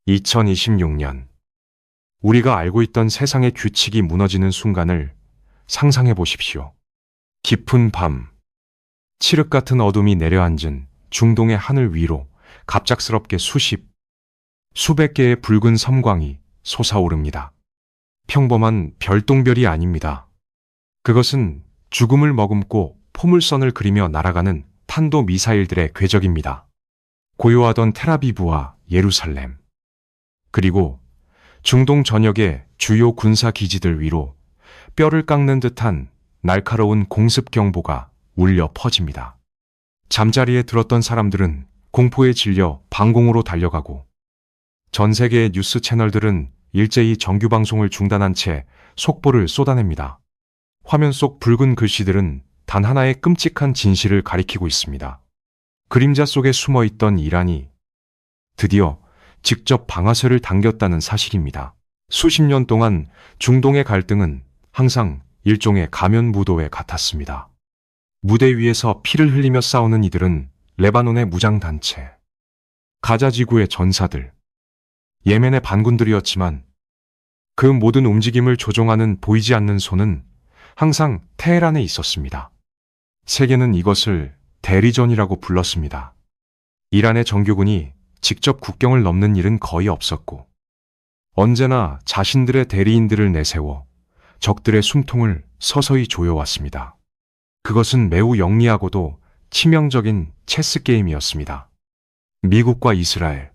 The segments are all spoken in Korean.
2026년 우리가 알고 있던 세상의 규칙이 무너지는 순간을 상상해 보십시오. 깊은 밤, 칠흑 같은 어둠이 내려앉은 중동의 하늘 위로 갑작스럽게 수백 개의 붉은 섬광이 솟아오릅니다. 평범한 별똥별이 아닙니다. 그것은 죽음을 머금고 포물선을 그리며 날아가는 탄도 미사일들의 궤적입니다. 고요하던 텔아비브와 예루살렘, 그리고 중동 전역의 주요 군사 기지들 위로 뼈를 깎는 듯한 날카로운 공습 경보가 울려 퍼집니다. 잠자리에 들었던 사람들은 공포에 질려 방공으로 달려가고, 전 세계의 뉴스 채널들은 일제히 정규 방송을 중단한 채 속보를 쏟아냅니다. 화면 속 붉은 글씨들은 단 하나의 끔찍한 진실을 가리키고 있습니다. 그림자 속에 숨어 있던 이란이 드디어 직접 방아쇠를 당겼다는 사실입니다. 수십 년 동안 중동의 갈등은 항상 일종의 가면 무도회 같았습니다. 무대 위에서 피를 흘리며 싸우는 이들은 레바논의 무장단체, 가자 지구의 전사들, 예멘의 반군들이었지만, 그 모든 움직임을 조종하는 보이지 않는 손은 항상 테헤란에 있었습니다. 세계는 이것을 대리전이라고 불렀습니다. 이란의 정규군이 직접 국경을 넘는 일은 거의 없었고, 언제나 자신들의 대리인들을 내세워 적들의 숨통을 서서히 조여왔습니다. 그것은 매우 영리하고도 치명적인 체스 게임이었습니다. 미국과 이스라엘,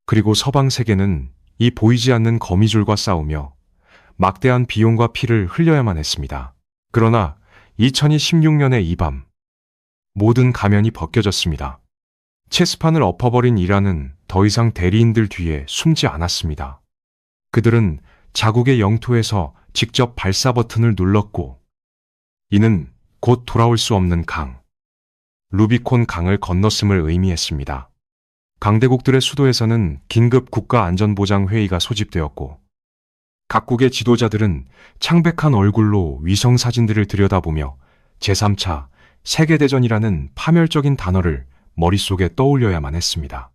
그리고 서방 세계는 이 보이지 않는 거미줄과 싸우며 막대한 비용과 피를 흘려야만 했습니다. 그러나 2016년의 이 밤, 모든 가면이 벗겨졌습니다. 체스판을 엎어버린 이란은 더 이상 대리인들 뒤에 숨지 않았습니다. 그들은 자국의 영토에서 직접 발사 버튼을 눌렀고, 이는 곧 돌아올 수 없는 루비콘 강을 건넜음을 의미했습니다. 강대국들의 수도에서는 긴급 국가안전보장회의가 소집되었고, 각국의 지도자들은 창백한 얼굴로 위성 사진들을 들여다보며 제3차 세계대전이라는 파멸적인 단어를 머릿속에 떠올려야만 했습니다.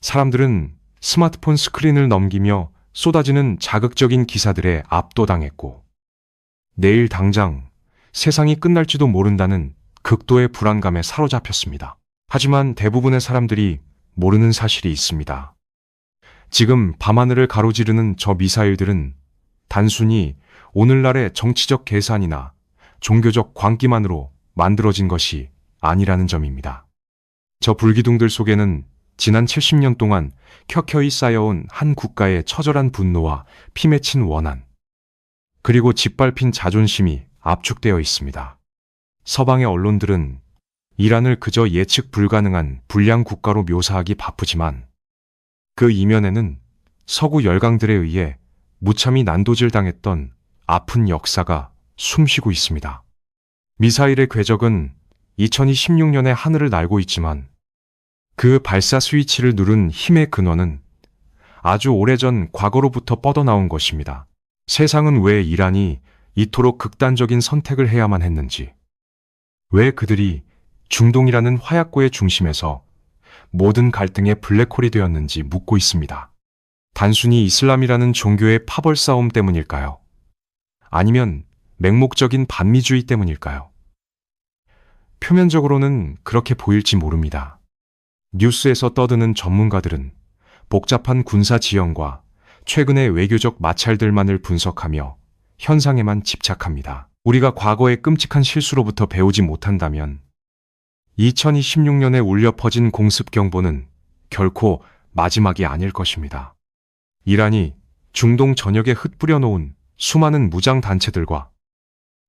사람들은 스마트폰 스크린을 넘기며 쏟아지는 자극적인 기사들에 압도당했고, 내일 당장 세상이 끝날지도 모른다는 극도의 불안감에 사로잡혔습니다. 하지만 대부분의 사람들이 모르는 사실이 있습니다. 지금 밤하늘을 가로지르는 저 미사일들은 단순히 오늘날의 정치적 계산이나 종교적 광기만으로 만들어진 것이 아니라는 점입니다. 저 불기둥들 속에는 지난 70년 동안 켜켜이 쌓여온 한 국가의 처절한 분노와 피맺힌 원한, 그리고 짓밟힌 자존심이 압축되어 있습니다. 서방의 언론들은 이란을 그저 예측 불가능한 불량 국가로 묘사하기 바쁘지만, 그 이면에는 서구 열강들에 의해 무참히 난도질당했던 아픈 역사가 숨쉬고 있습니다. 미사일의 궤적은 2026년에 하늘을 날고 있지만, 그 발사 스위치를 누른 힘의 근원은 아주 오래전 과거로부터 뻗어나온 것입니다. 세상은 왜 이란이 이토록 극단적인 선택을 해야만 했는지, 왜 그들이 중동이라는 화약고의 중심에서 모든 갈등의 블랙홀이 되었는지 묻고 있습니다. 단순히 이슬람이라는 종교의 파벌 싸움 때문일까요? 아니면 맹목적인 반미주의 때문일까요? 표면적으로는 그렇게 보일지 모릅니다. 뉴스에서 떠드는 전문가들은 복잡한 군사 지형과 최근의 외교적 마찰들만을 분석하며 현상에만 집착합니다. 우리가 과거의 끔찍한 실수로부터 배우지 못한다면 2026년에 울려 퍼진 공습 경보는 결코 마지막이 아닐 것입니다. 이란이 중동 전역에 흩뿌려 놓은 수많은 무장 단체들과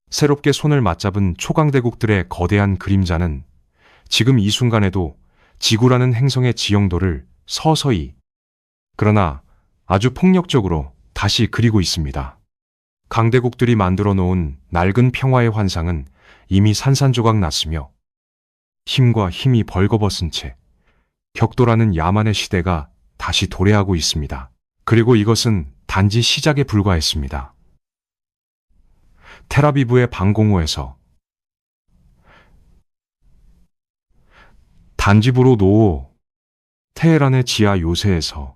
새롭게 손을 맞잡은 초강대국들의 거대한 그림자는 지금 이 순간에도 지구라는 행성의 지형도를 서서히, 그러나 아주 폭력적으로 다시 그리고 있습니다. 강대국들이 만들어 놓은 낡은 평화의 환상은 이미 산산조각 났으며, 힘과 힘이 벌거벗은 채 격돌하는 야만의 시대가 다시 도래하고 있습니다. 그리고 이것은 단지 시작에 불과했습니다. 텔아비브의 방공호에서, 단지부로 노호, 테헤란의 지하 요새에서,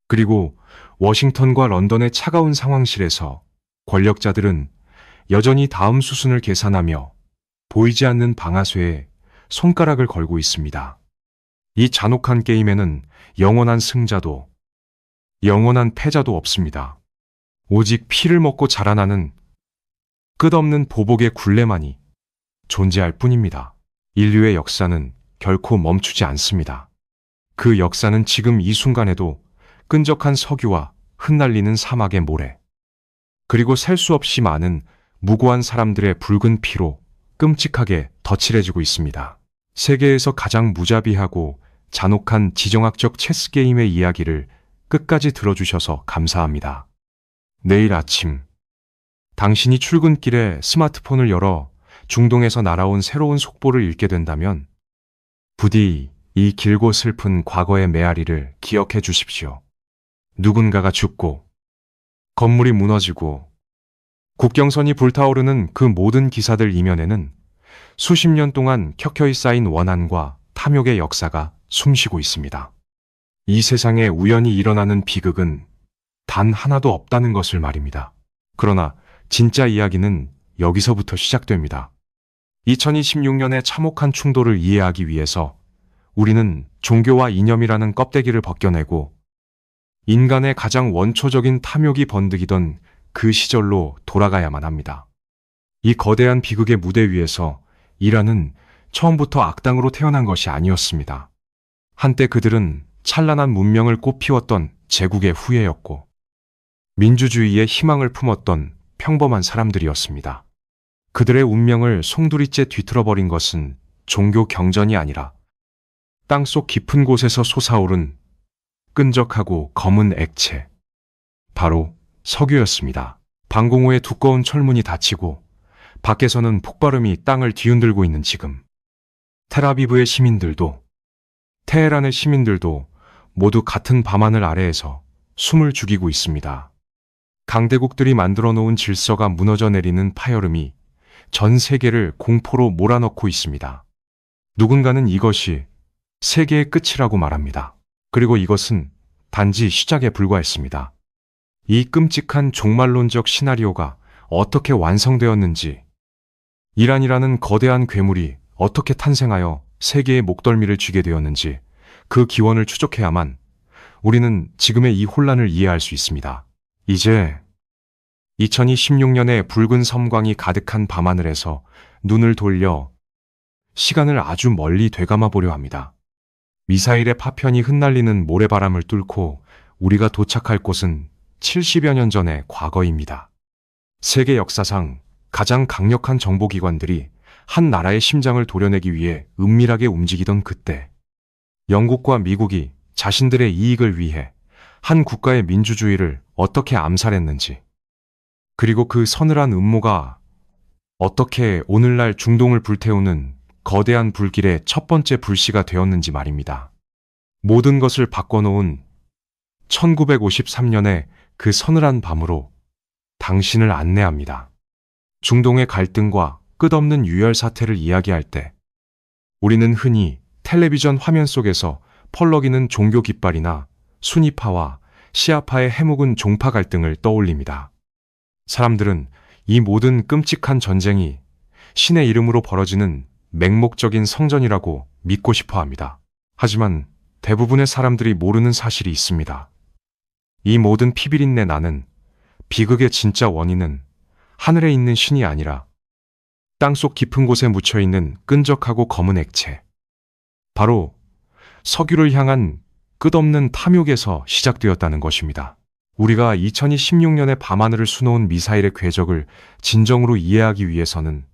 그리고 워싱턴과 런던의 차가운 상황실에서 권력자들은 여전히 다음 수순을 계산하며 보이지 않는 방아쇠에 손가락을 걸고 있습니다. 이 잔혹한 게임에는 영원한 승자도 영원한 패자도 없습니다. 오직 피를 먹고 자라나는 끝없는 보복의 굴레만이 존재할 뿐입니다. 인류의 역사는 결코 멈추지 않습니다. 그 역사는 지금 이 순간에도 끈적한 석유와 흩날리는 사막의 모래, 그리고 셀 수 없이 많은 무고한 사람들의 붉은 피로 끔찍하게 덧칠해지고 있습니다. 세계에서 가장 무자비하고 잔혹한 지정학적 체스 게임의 이야기를 끝까지 들어주셔서 감사합니다. 내일 아침, 당신이 출근길에 스마트폰을 열어 중동에서 날아온 새로운 속보를 읽게 된다면 부디 이 길고 슬픈 과거의 메아리를 기억해 주십시오. 누군가가 죽고 건물이 무너지고 국경선이 불타오르는 그 모든 기사들 이면에는 수십 년 동안 켜켜이 쌓인 원한과 탐욕의 역사가 숨쉬고 있습니다. 이 세상에 우연히 일어나는 비극은 단 하나도 없다는 것을 말입니다. 그러나 진짜 이야기는 여기서부터 시작됩니다. 2026년의 참혹한 충돌을 이해하기 위해서 우리는 종교와 이념이라는 껍데기를 벗겨내고 인간의 가장 원초적인 탐욕이 번득이던 그 시절로 돌아가야만 합니다. 이 거대한 비극의 무대 위에서 이란은 처음부터 악당으로 태어난 것이 아니었습니다. 한때 그들은 찬란한 문명을 꽃피웠던 제국의 후예였고 민주주의의 희망을 품었던 평범한 사람들이었습니다. 그들의 운명을 송두리째 뒤틀어버린 것은 종교 경전이 아니라 땅속 깊은 곳에서 솟아오른 끈적하고 검은 액체, 바로 석유였습니다. 방공호의 두꺼운 철문이 닫히고 밖에서는 폭발음이 땅을 뒤흔들고 있는 지금, 텔아비브의 시민들도 테헤란의 시민들도 모두 같은 밤하늘 아래에서 숨을 죽이고 있습니다. 강대국들이 만들어 놓은 질서가 무너져 내리는 파열음이 전 세계를 공포로 몰아넣고 있습니다. 누군가는 이것이 세계의 끝이라고 말합니다. 그리고 이것은 단지 시작에 불과했습니다. 이 끔찍한 종말론적 시나리오가 어떻게 완성되었는지, 이란이라는 거대한 괴물이 어떻게 탄생하여 세계의 목덜미를 쥐게 되었는지 그 기원을 추적해야만 우리는 지금의 이 혼란을 이해할 수 있습니다. 이제 2026년의 붉은 섬광이 가득한 밤하늘에서 눈을 돌려 시간을 아주 멀리 되감아 보려 합니다. 미사일의 파편이 흩날리는 모래바람을 뚫고 우리가 도착할 곳은 70여 년 전의 과거입니다. 세계 역사상 가장 강력한 정보기관들이 한 나라의 심장을 도려내기 위해 은밀하게 움직이던 그때, 영국과 미국이 자신들의 이익을 위해 한 국가의 민주주의를 어떻게 암살했는지, 그리고 그 서늘한 음모가 어떻게 오늘날 중동을 불태우는 거대한 불길의 첫 번째 불씨가 되었는지 말입니다. 모든 것을 바꿔놓은 1953년의 그 서늘한 밤으로 당신을 안내합니다. 중동의 갈등과 끝없는 유혈 사태를 이야기할 때 우리는 흔히 텔레비전 화면 속에서 펄럭이는 종교 깃발이나 수니파와 시아파의 해묵은 종파 갈등을 떠올립니다. 사람들은 이 모든 끔찍한 전쟁이 신의 이름으로 벌어지는 맹목적인 성전이라고 믿고 싶어 합니다. 하지만 대부분의 사람들이 모르는 사실이 있습니다. 이 모든 피비린내 나는 비극의 진짜 원인은 하늘에 있는 신이 아니라 땅속 깊은 곳에 묻혀있는 끈적하고 검은 액체, 바로 석유를 향한 끝없는 탐욕에서 시작되었다는 것입니다. 우리가 2026년의 밤하늘을 수놓은 미사일의 궤적을 진정으로 이해하기 위해서는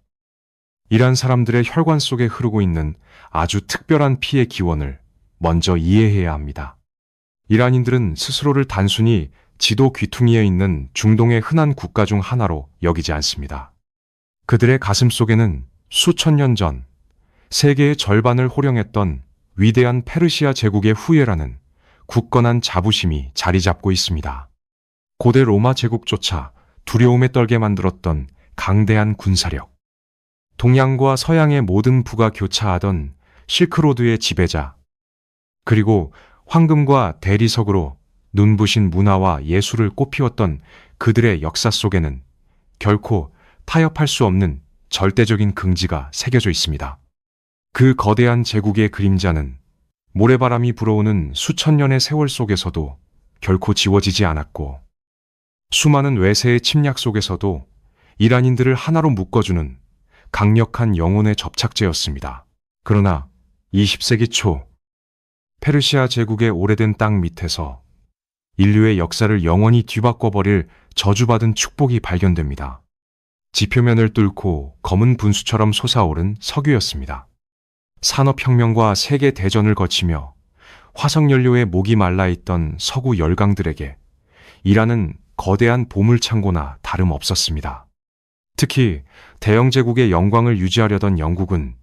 이란 사람들의 혈관 속에 흐르고 있는 아주 특별한 피의 기원을 먼저 이해해야 합니다. 이란인들은 스스로를 단순히 지도 귀퉁이에 있는 중동의 흔한 국가 중 하나로 여기지 않습니다. 그들의 가슴 속에는 수천 년 전 세계의 절반을 호령했던 위대한 페르시아 제국의 후예라는 굳건한 자부심이 자리 잡고 있습니다. 고대 로마 제국조차 두려움에 떨게 만들었던 강대한 군사력, 동양과 서양의 모든 부가 교차하던 실크로드의 지배자, 그리고 황금과 대리석으로 눈부신 문화와 예술을 꽃피웠던 그들의 역사 속에는 결코 타협할 수 없는 절대적인 긍지가 새겨져 있습니다. 그 거대한 제국의 그림자는 모래바람이 불어오는 수천 년의 세월 속에서도 결코 지워지지 않았고, 수많은 외세의 침략 속에서도 이란인들을 하나로 묶어주는 강력한 영혼의 접착제였습니다. 그러나 20세기 초 페르시아 제국의 오래된 땅 밑에서 인류의 역사를 영원히 뒤바꿔버릴 저주받은 축복이 발견됩니다. 지표면을 뚫고 검은 분수처럼 솟아오른 석유였습니다. 산업혁명과 세계대전을 거치며 화석연료에 목이 말라있던 서구 열강들에게 이란은 거대한 보물창고나 다름없었습니다. 특히 대영 제국의 영광을 유지하려던 영국은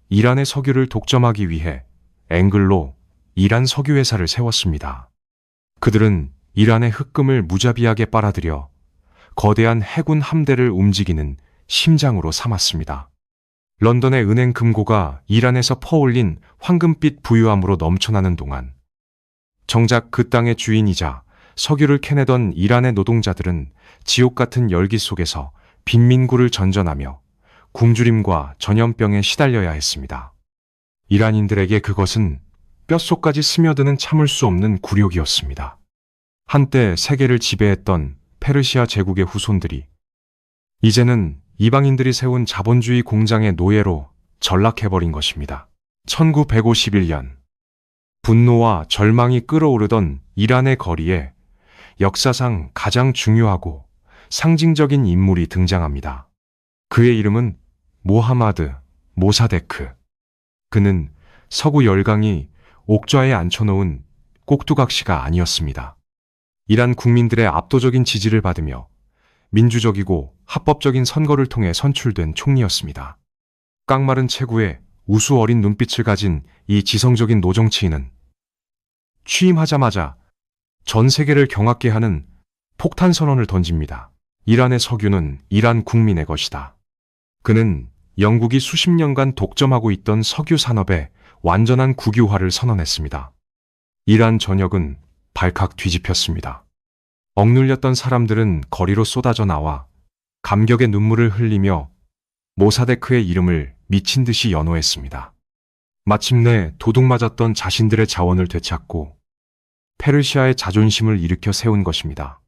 이란의 석유를 독점하기 위해 앵글로 이란 석유회사를 세웠습니다. 그들은 이란의 흑금을 무자비하게 빨아들여 거대한 해군 함대를 움직이는 심장으로 삼았습니다. 런던의 은행 금고가 이란에서 퍼올린 황금빛 부유함으로 넘쳐나는 동안 정작 그 땅의 주인이자 석유를 캐내던 이란의 노동자들은 지옥 같은 열기 속에서 빈민구를 전전하며 굶주림과 전염병에 시달려야 했습니다. 이란인들에게 그것은 뼛속까지 스며드는 참을 수 없는 굴욕이었습니다. 한때 세계를 지배했던 페르시아 제국의 후손들이 이제는 이방인들이 세운 자본주의 공장의 노예로 전락해버린 것입니다. 1951년 분노와 절망이 끓어오르던 이란의 거리에 역사상 가장 중요하고 상징적인 인물이 등장합니다. 그의 이름은 모하마드 모사데크. 그는 서구 열강이 옥좌에 앉혀놓은 꼭두각시가 아니었습니다. 이란 국민들의 압도적인 지지를 받으며 민주적이고 합법적인 선거를 통해 선출된 총리였습니다. 깡마른 체구에 우수 어린 눈빛을 가진 이 지성적인 노정치인은 취임하자마자 전 세계를 경악게 하는 폭탄 선언을 던집니다. 이란의 석유는 이란 국민의 것이다. 그는 영국이 수십 년간 독점하고 있던 석유 산업의 완전한 국유화를 선언했습니다. 이란 전역은 발칵 뒤집혔습니다. 억눌렸던 사람들은 거리로 쏟아져 나와 감격의 눈물을 흘리며 모사데크의 이름을 미친 듯이 연호했습니다. 마침내 도둑맞았던 자신들의 자원을 되찾고 페르시아의 자존심을 일으켜 세운 것입니다.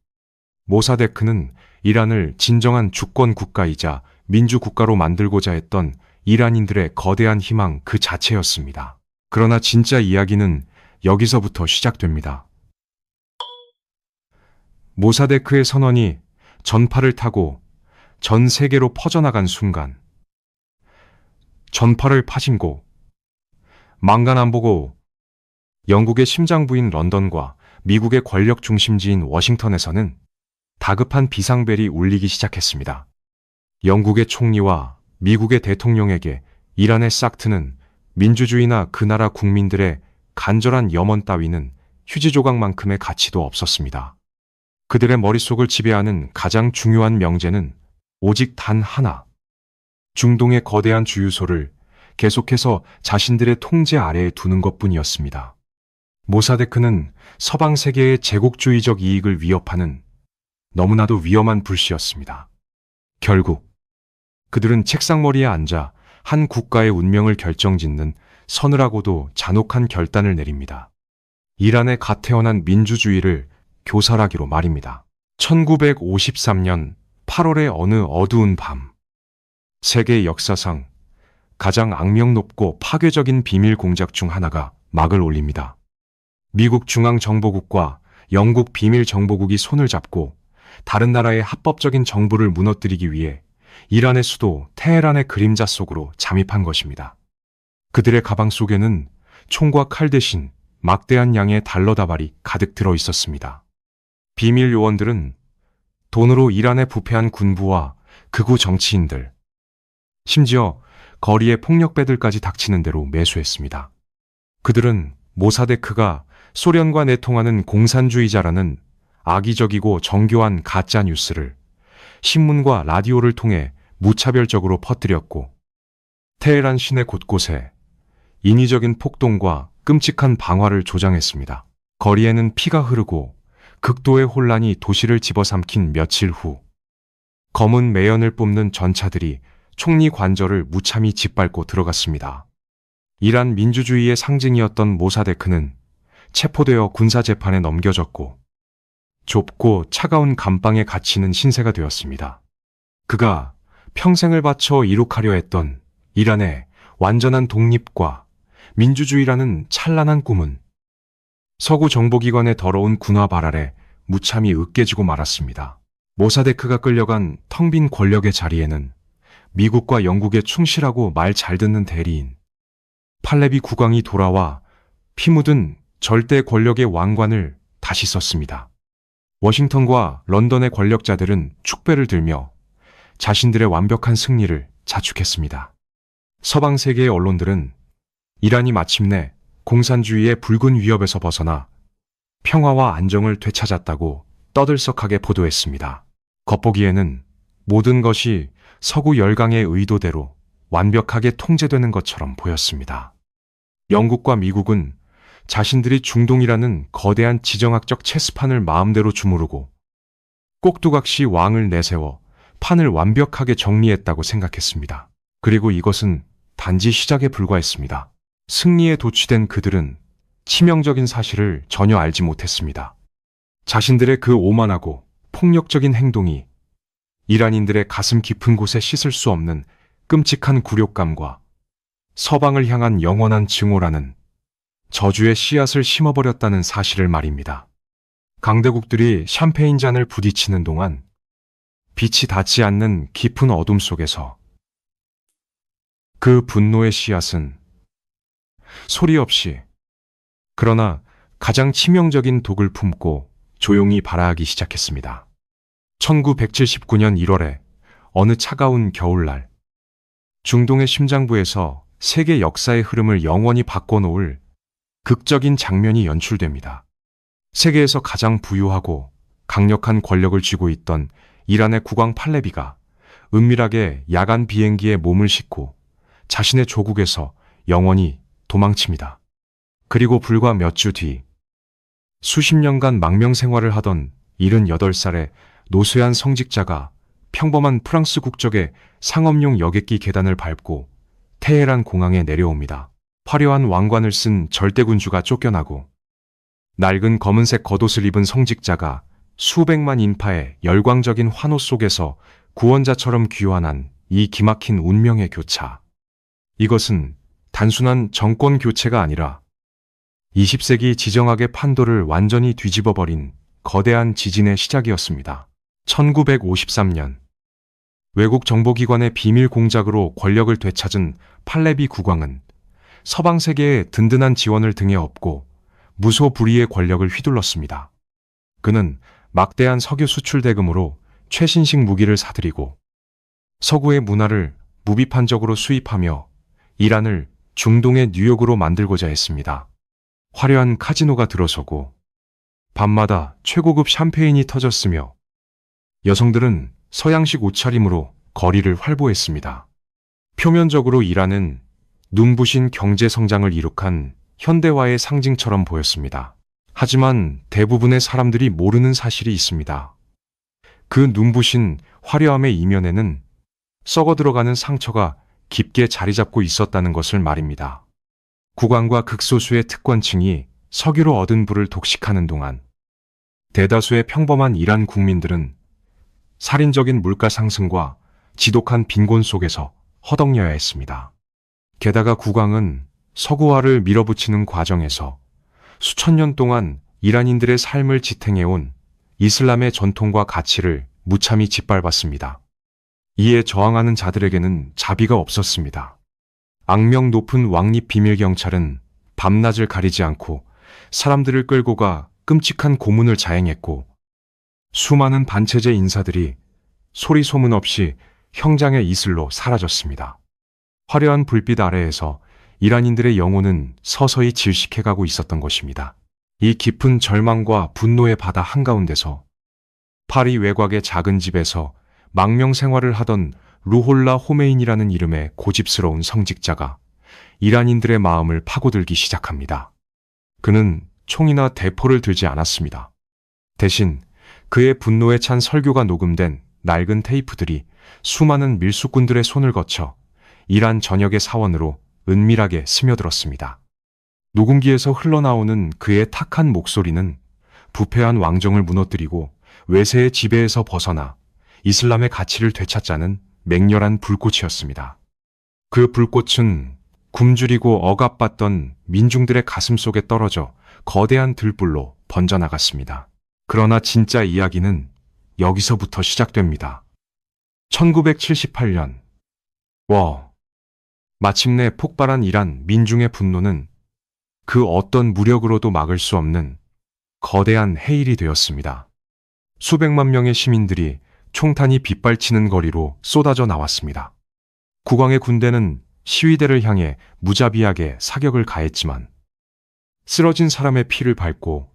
모사데크는 이란을 진정한 주권 국가이자 민주 국가로 만들고자 했던 이란인들의 거대한 희망 그 자체였습니다. 그러나 진짜 이야기는 여기서부터 시작됩니다. 모사데크의 선언이 전파를 타고 전 세계로 퍼져나간 순간 전파를 파신고 망간 안 보고 영국의 심장부인 런던과 미국의 권력 중심지인 워싱턴에서는 다급한 비상벨이 울리기 시작했습니다. 영국의 총리와 미국의 대통령에게 이란의 싹트는 민주주의나 그 나라 국민들의 간절한 염원 따위는 휴지 조각만큼의 가치도 없었습니다. 그들의 머릿속을 지배하는 가장 중요한 명제는 오직 단 하나, 중동의 거대한 주유소를 계속해서 자신들의 통제 아래에 두는 것뿐이었습니다. 모사데크는 서방 세계의 제국주의적 이익을 위협하는 너무나도 위험한 불씨였습니다. 결국 그들은 책상머리에 앉아 한 국가의 운명을 결정짓는 서늘하고도 잔혹한 결단을 내립니다. 이란의 갓 태어난 민주주의를 교살하기로 말입니다. 1953년 8월의 어느 어두운 밤, 세계 역사상 가장 악명 높고 파괴적인 비밀 공작 중 하나가 막을 올립니다. 미국 중앙정보국과 영국 비밀정보국이 손을 잡고 다른 나라의 합법적인 정부를 무너뜨리기 위해 이란의 수도 테헤란의 그림자 속으로 잠입한 것입니다. 그들의 가방 속에는 총과 칼 대신 막대한 양의 달러 다발이 가득 들어 있었습니다. 비밀 요원들은 돈으로 이란의 부패한 군부와 극우 정치인들, 심지어 거리의 폭력배들까지 닥치는 대로 매수했습니다. 그들은 모사데크가 소련과 내통하는 공산주의자라는 악의적이고 정교한 가짜 뉴스를 신문과 라디오를 통해 무차별적으로 퍼뜨렸고, 테헤란 시내 곳곳에 인위적인 폭동과 끔찍한 방화를 조장했습니다. 거리에는 피가 흐르고 극도의 혼란이 도시를 집어삼킨 며칠 후, 검은 매연을 뿜는 전차들이 총리 관저를 무참히 짓밟고 들어갔습니다. 이란 민주주의의 상징이었던 모사데크는 체포되어 군사재판에 넘겨졌고 좁고 차가운 감방에 갇히는 신세가 되었습니다. 그가 평생을 바쳐 이룩하려 했던 이란의 완전한 독립과 민주주의라는 찬란한 꿈은 서구 정보기관의 더러운 군화 발 아래 무참히 으깨지고 말았습니다. 모사데크가 끌려간 텅 빈 권력의 자리에는 미국과 영국에 충실하고 말 잘 듣는 대리인 팔레비 국왕이 돌아와 피 묻은 절대 권력의 왕관을 다시 썼습니다. 워싱턴과 런던의 권력자들은 축배를 들며 자신들의 완벽한 승리를 자축했습니다. 서방 세계의 언론들은 이란이 마침내 공산주의의 붉은 위협에서 벗어나 평화와 안정을 되찾았다고 떠들썩하게 보도했습니다. 겉보기에는 모든 것이 서구 열강의 의도대로 완벽하게 통제되는 것처럼 보였습니다. 영국과 미국은 자신들이 중동이라는 거대한 지정학적 체스판을 마음대로 주무르고 꼭두각시 왕을 내세워 판을 완벽하게 정리했다고 생각했습니다. 그리고 이것은 단지 시작에 불과했습니다. 승리에 도취된 그들은 치명적인 사실을 전혀 알지 못했습니다. 자신들의 그 오만하고 폭력적인 행동이 이란인들의 가슴 깊은 곳에 씻을 수 없는 끔찍한 굴욕감과 서방을 향한 영원한 증오라는 저주의 씨앗을 심어버렸다는 사실을 말입니다. 강대국들이 샴페인 잔을 부딪히는 동안 빛이 닿지 않는 깊은 어둠 속에서 그 분노의 씨앗은 소리 없이 그러나 가장 치명적인 독을 품고 조용히 발아하기 시작했습니다. 1979년 1월에 어느 차가운 겨울날, 중동의 심장부에서 세계 역사의 흐름을 영원히 바꿔놓을 극적인 장면이 연출됩니다. 세계에서 가장 부유하고 강력한 권력을 쥐고 있던 이란의 국왕 팔레비가 은밀하게 야간 비행기에 몸을 싣고 자신의 조국에서 영원히 도망칩니다. 그리고 불과 몇 주 뒤, 수십 년간 망명 생활을 하던 78살의 노쇠한 성직자가 평범한 프랑스 국적의 상업용 여객기 계단을 밟고 테헤란 공항에 내려옵니다. 화려한 왕관을 쓴 절대군주가 쫓겨나고 낡은 검은색 겉옷을 입은 성직자가 수백만 인파의 열광적인 환호 속에서 구원자처럼 귀환한 이 기막힌 운명의 교차. 이것은 단순한 정권 교체가 아니라 20세기 지정학의 판도를 완전히 뒤집어버린 거대한 지진의 시작이었습니다. 1953년 외국 정보기관의 비밀 공작으로 권력을 되찾은 팔레비 국왕은 서방 세계의 든든한 지원을 등에 업고 무소불위의 권력을 휘둘렀습니다. 그는 막대한 석유 수출 대금으로 최신식 무기를 사들이고 서구의 문화를 무비판적으로 수입하며 이란을 중동의 뉴욕으로 만들고자 했습니다. 화려한 카지노가 들어서고 밤마다 최고급 샴페인이 터졌으며 여성들은 서양식 옷차림으로 거리를 활보했습니다. 표면적으로 이란은 눈부신 경제 성장을 이룩한 현대화의 상징처럼 보였습니다. 하지만 대부분의 사람들이 모르는 사실이 있습니다. 그 눈부신 화려함의 이면에는 썩어 들어가는 상처가 깊게 자리 잡고 있었다는 것을 말입니다. 국왕과 극소수의 특권층이 석유로 얻은 부를 독식하는 동안 대다수의 평범한 이란 국민들은 살인적인 물가 상승과 지독한 빈곤 속에서 허덕여야 했습니다. 게다가 국왕은 서구화를 밀어붙이는 과정에서 수천 년 동안 이란인들의 삶을 지탱해온 이슬람의 전통과 가치를 무참히 짓밟았습니다. 이에 저항하는 자들에게는 자비가 없었습니다. 악명 높은 왕립 비밀경찰은 밤낮을 가리지 않고 사람들을 끌고 가 끔찍한 고문을 자행했고 수많은 반체제 인사들이 소리 소문 없이 형장의 이슬로 사라졌습니다. 화려한 불빛 아래에서 이란인들의 영혼은 서서히 질식해가고 있었던 것입니다. 이 깊은 절망과 분노의 바다 한가운데서 파리 외곽의 작은 집에서 망명 생활을 하던 루홀라 호메인이라는 이름의 고집스러운 성직자가 이란인들의 마음을 파고들기 시작합니다. 그는 총이나 대포를 들지 않았습니다. 대신 그의 분노에 찬 설교가 녹음된 낡은 테이프들이 수많은 밀수꾼들의 손을 거쳐 이란 전역의 사원으로 은밀하게 스며들었습니다. 녹음기에서 흘러나오는 그의 탁한 목소리는 부패한 왕정을 무너뜨리고 외세의 지배에서 벗어나 이슬람의 가치를 되찾자는 맹렬한 불꽃이었습니다. 그 불꽃은 굶주리고 억압받던 민중들의 가슴 속에 떨어져 거대한 들불로 번져나갔습니다. 그러나 진짜 이야기는 여기서부터 시작됩니다. 1978년 마침내 폭발한 이란 민중의 분노는 그 어떤 무력으로도 막을 수 없는 거대한 해일이 되었습니다. 수백만 명의 시민들이 총탄이 빗발치는 거리로 쏟아져 나왔습니다. 국왕의 군대는 시위대를 향해 무자비하게 사격을 가했지만 쓰러진 사람의 피를 밟고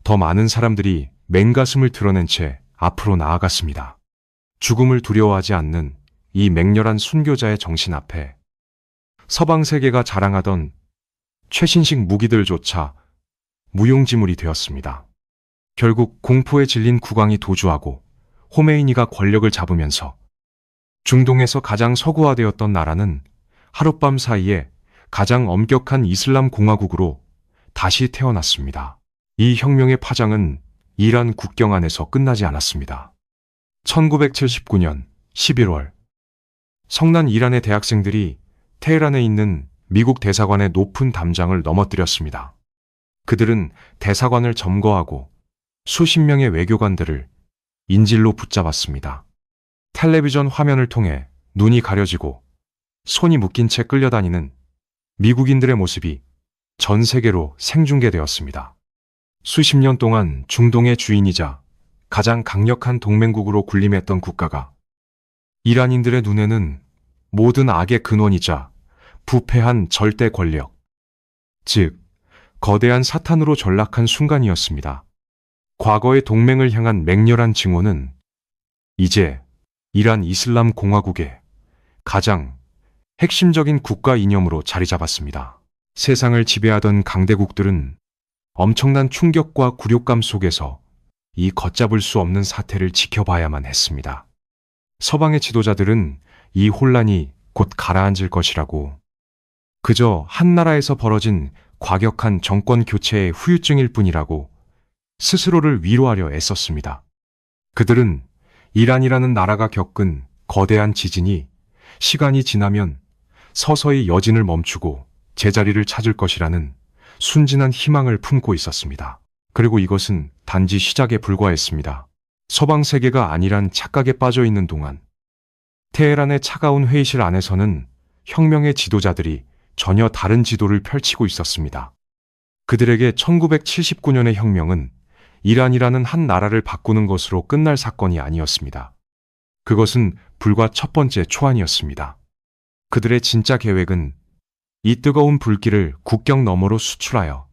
더 많은 사람들이 맹가슴을 드러낸 채 앞으로 나아갔습니다. 죽음을 두려워하지 않는 이 맹렬한 순교자의 정신 앞에 서방 세계가 자랑하던 최신식 무기들조차 무용지물이 되었습니다. 결국 공포에 질린 국왕이 도주하고 호메이니가 권력을 잡으면서 중동에서 가장 서구화되었던 나라는 하룻밤 사이에 가장 엄격한 이슬람 공화국으로 다시 태어났습니다. 이 혁명의 파장은 이란 국경 안에서 끝나지 않았습니다. 1979년 11월 성난 이란의 대학생들이 테헤란에 있는 미국 대사관의 높은 담장을 넘어뜨렸습니다. 그들은 대사관을 점거하고 수십 명의 외교관들을 인질로 붙잡았습니다. 텔레비전 화면을 통해 눈이 가려지고 손이 묶인 채 끌려다니는 미국인들의 모습이 전 세계로 생중계되었습니다. 수십 년 동안 중동의 주인이자 가장 강력한 동맹국으로 군림했던 국가가 이란인들의 눈에는 모든 악의 근원이자 부패한 절대 권력, 즉 거대한 사탄으로 전락한 순간이었습니다. 과거의 동맹을 향한 맹렬한 증오는 이제 이란 이슬람 공화국의 가장 핵심적인 국가 이념으로 자리 잡았습니다. 세상을 지배하던 강대국들은 엄청난 충격과 굴욕감 속에서 이 걷잡을 수 없는 사태를 지켜봐야만 했습니다. 서방의 지도자들은 이 혼란이 곧 가라앉을 것이라고 그저 한 나라에서 벌어진 과격한 정권 교체의 후유증일 뿐이라고 스스로를 위로하려 애썼습니다. 그들은 이란이라는 나라가 겪은 거대한 지진이 시간이 지나면 서서히 여진을 멈추고 제자리를 찾을 것이라는 순진한 희망을 품고 있었습니다. 그리고 이것은 단지 시작에 불과했습니다. 서방 세계가 아니란 착각에 빠져 있는 동안 테헤란의 차가운 회의실 안에서는 혁명의 지도자들이 전혀 다른 지도를 펼치고 있었습니다. 그들에게 1979년의 혁명은 이란이라는 한 나라를 바꾸는 것으로 끝날 사건이 아니었습니다. 그것은 불과 첫 번째 초안이었습니다. 그들의 진짜 계획은 이 뜨거운 불길을 국경 너머로 수출하여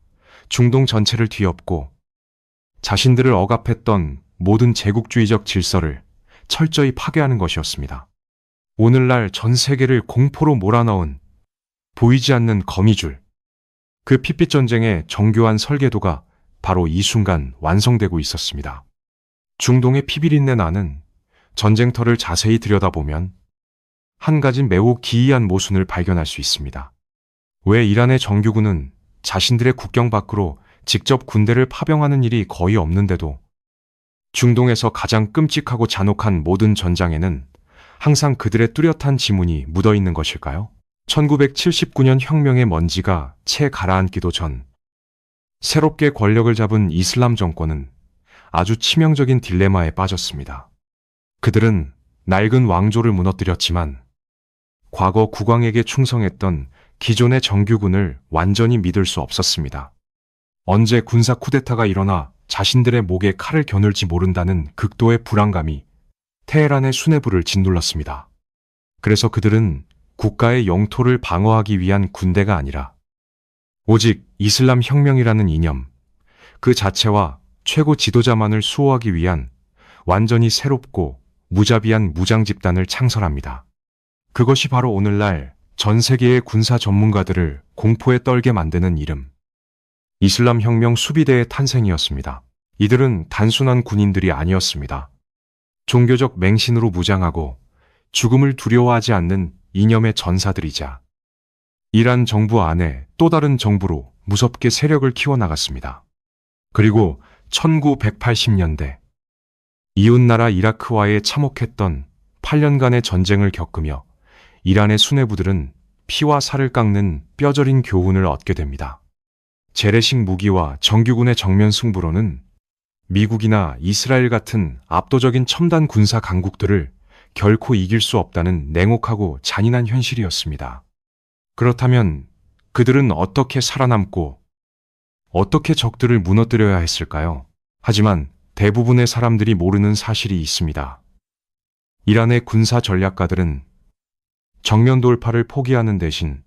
중동 전체를 뒤엎고 자신들을 억압했던 모든 제국주의적 질서를 철저히 파괴하는 것이었습니다. 오늘날 전 세계를 공포로 몰아넣은 보이지 않는 거미줄, 그 핏빛 전쟁의 정교한 설계도가 바로 이 순간 완성되고 있었습니다. 중동의 피비린내 나는 전쟁터를 자세히 들여다보면 한 가지 매우 기이한 모순을 발견할 수 있습니다. 왜 이란의 정규군은 자신들의 국경 밖으로 직접 군대를 파병하는 일이 거의 없는데도 중동에서 가장 끔찍하고 잔혹한 모든 전장에는 항상 그들의 뚜렷한 지문이 묻어 있는 것일까요? 1979년 혁명의 먼지가 채 가라앉기도 전 새롭게 권력을 잡은 이슬람 정권은 아주 치명적인 딜레마에 빠졌습니다. 그들은 낡은 왕조를 무너뜨렸지만 과거 국왕에게 충성했던 기존의 정규군을 완전히 믿을 수 없었습니다. 언제 군사 쿠데타가 일어나 자신들의 목에 칼을 겨눌지 모른다는 극도의 불안감이 테헤란의 수뇌부를 짓눌렀습니다. 그래서 그들은 국가의 영토를 방어하기 위한 군대가 아니라 오직 이슬람 혁명이라는 이념, 그 자체와 최고 지도자만을 수호하기 위한 완전히 새롭고 무자비한 무장 집단을 창설합니다. 그것이 바로 오늘날 전 세계의 군사 전문가들을 공포에 떨게 만드는 이름, 이슬람 혁명 수비대의 탄생이었습니다. 이들은 단순한 군인들이 아니었습니다. 종교적 맹신으로 무장하고 죽음을 두려워하지 않는 이념의 전사들이자 이란 정부 안에 또 다른 정부로 무섭게 세력을 키워나갔습니다. 그리고 1980년대 이웃나라 이라크와의 참혹했던 8년간의 전쟁을 겪으며 이란의 수뇌부들은 피와 살을 깎는 뼈저린 교훈을 얻게 됩니다. 재래식 무기와 정규군의 정면 승부로는 미국이나 이스라엘 같은 압도적인 첨단 군사 강국들을 결코 이길 수 없다는 냉혹하고 잔인한 현실이었습니다. 그렇다면 그들은 어떻게 살아남고 어떻게 적들을 무너뜨려야 했을까요? 하지만 대부분의 사람들이 모르는 사실이 있습니다. 이란의 군사 전략가들은 정면 돌파를 포기하는 대신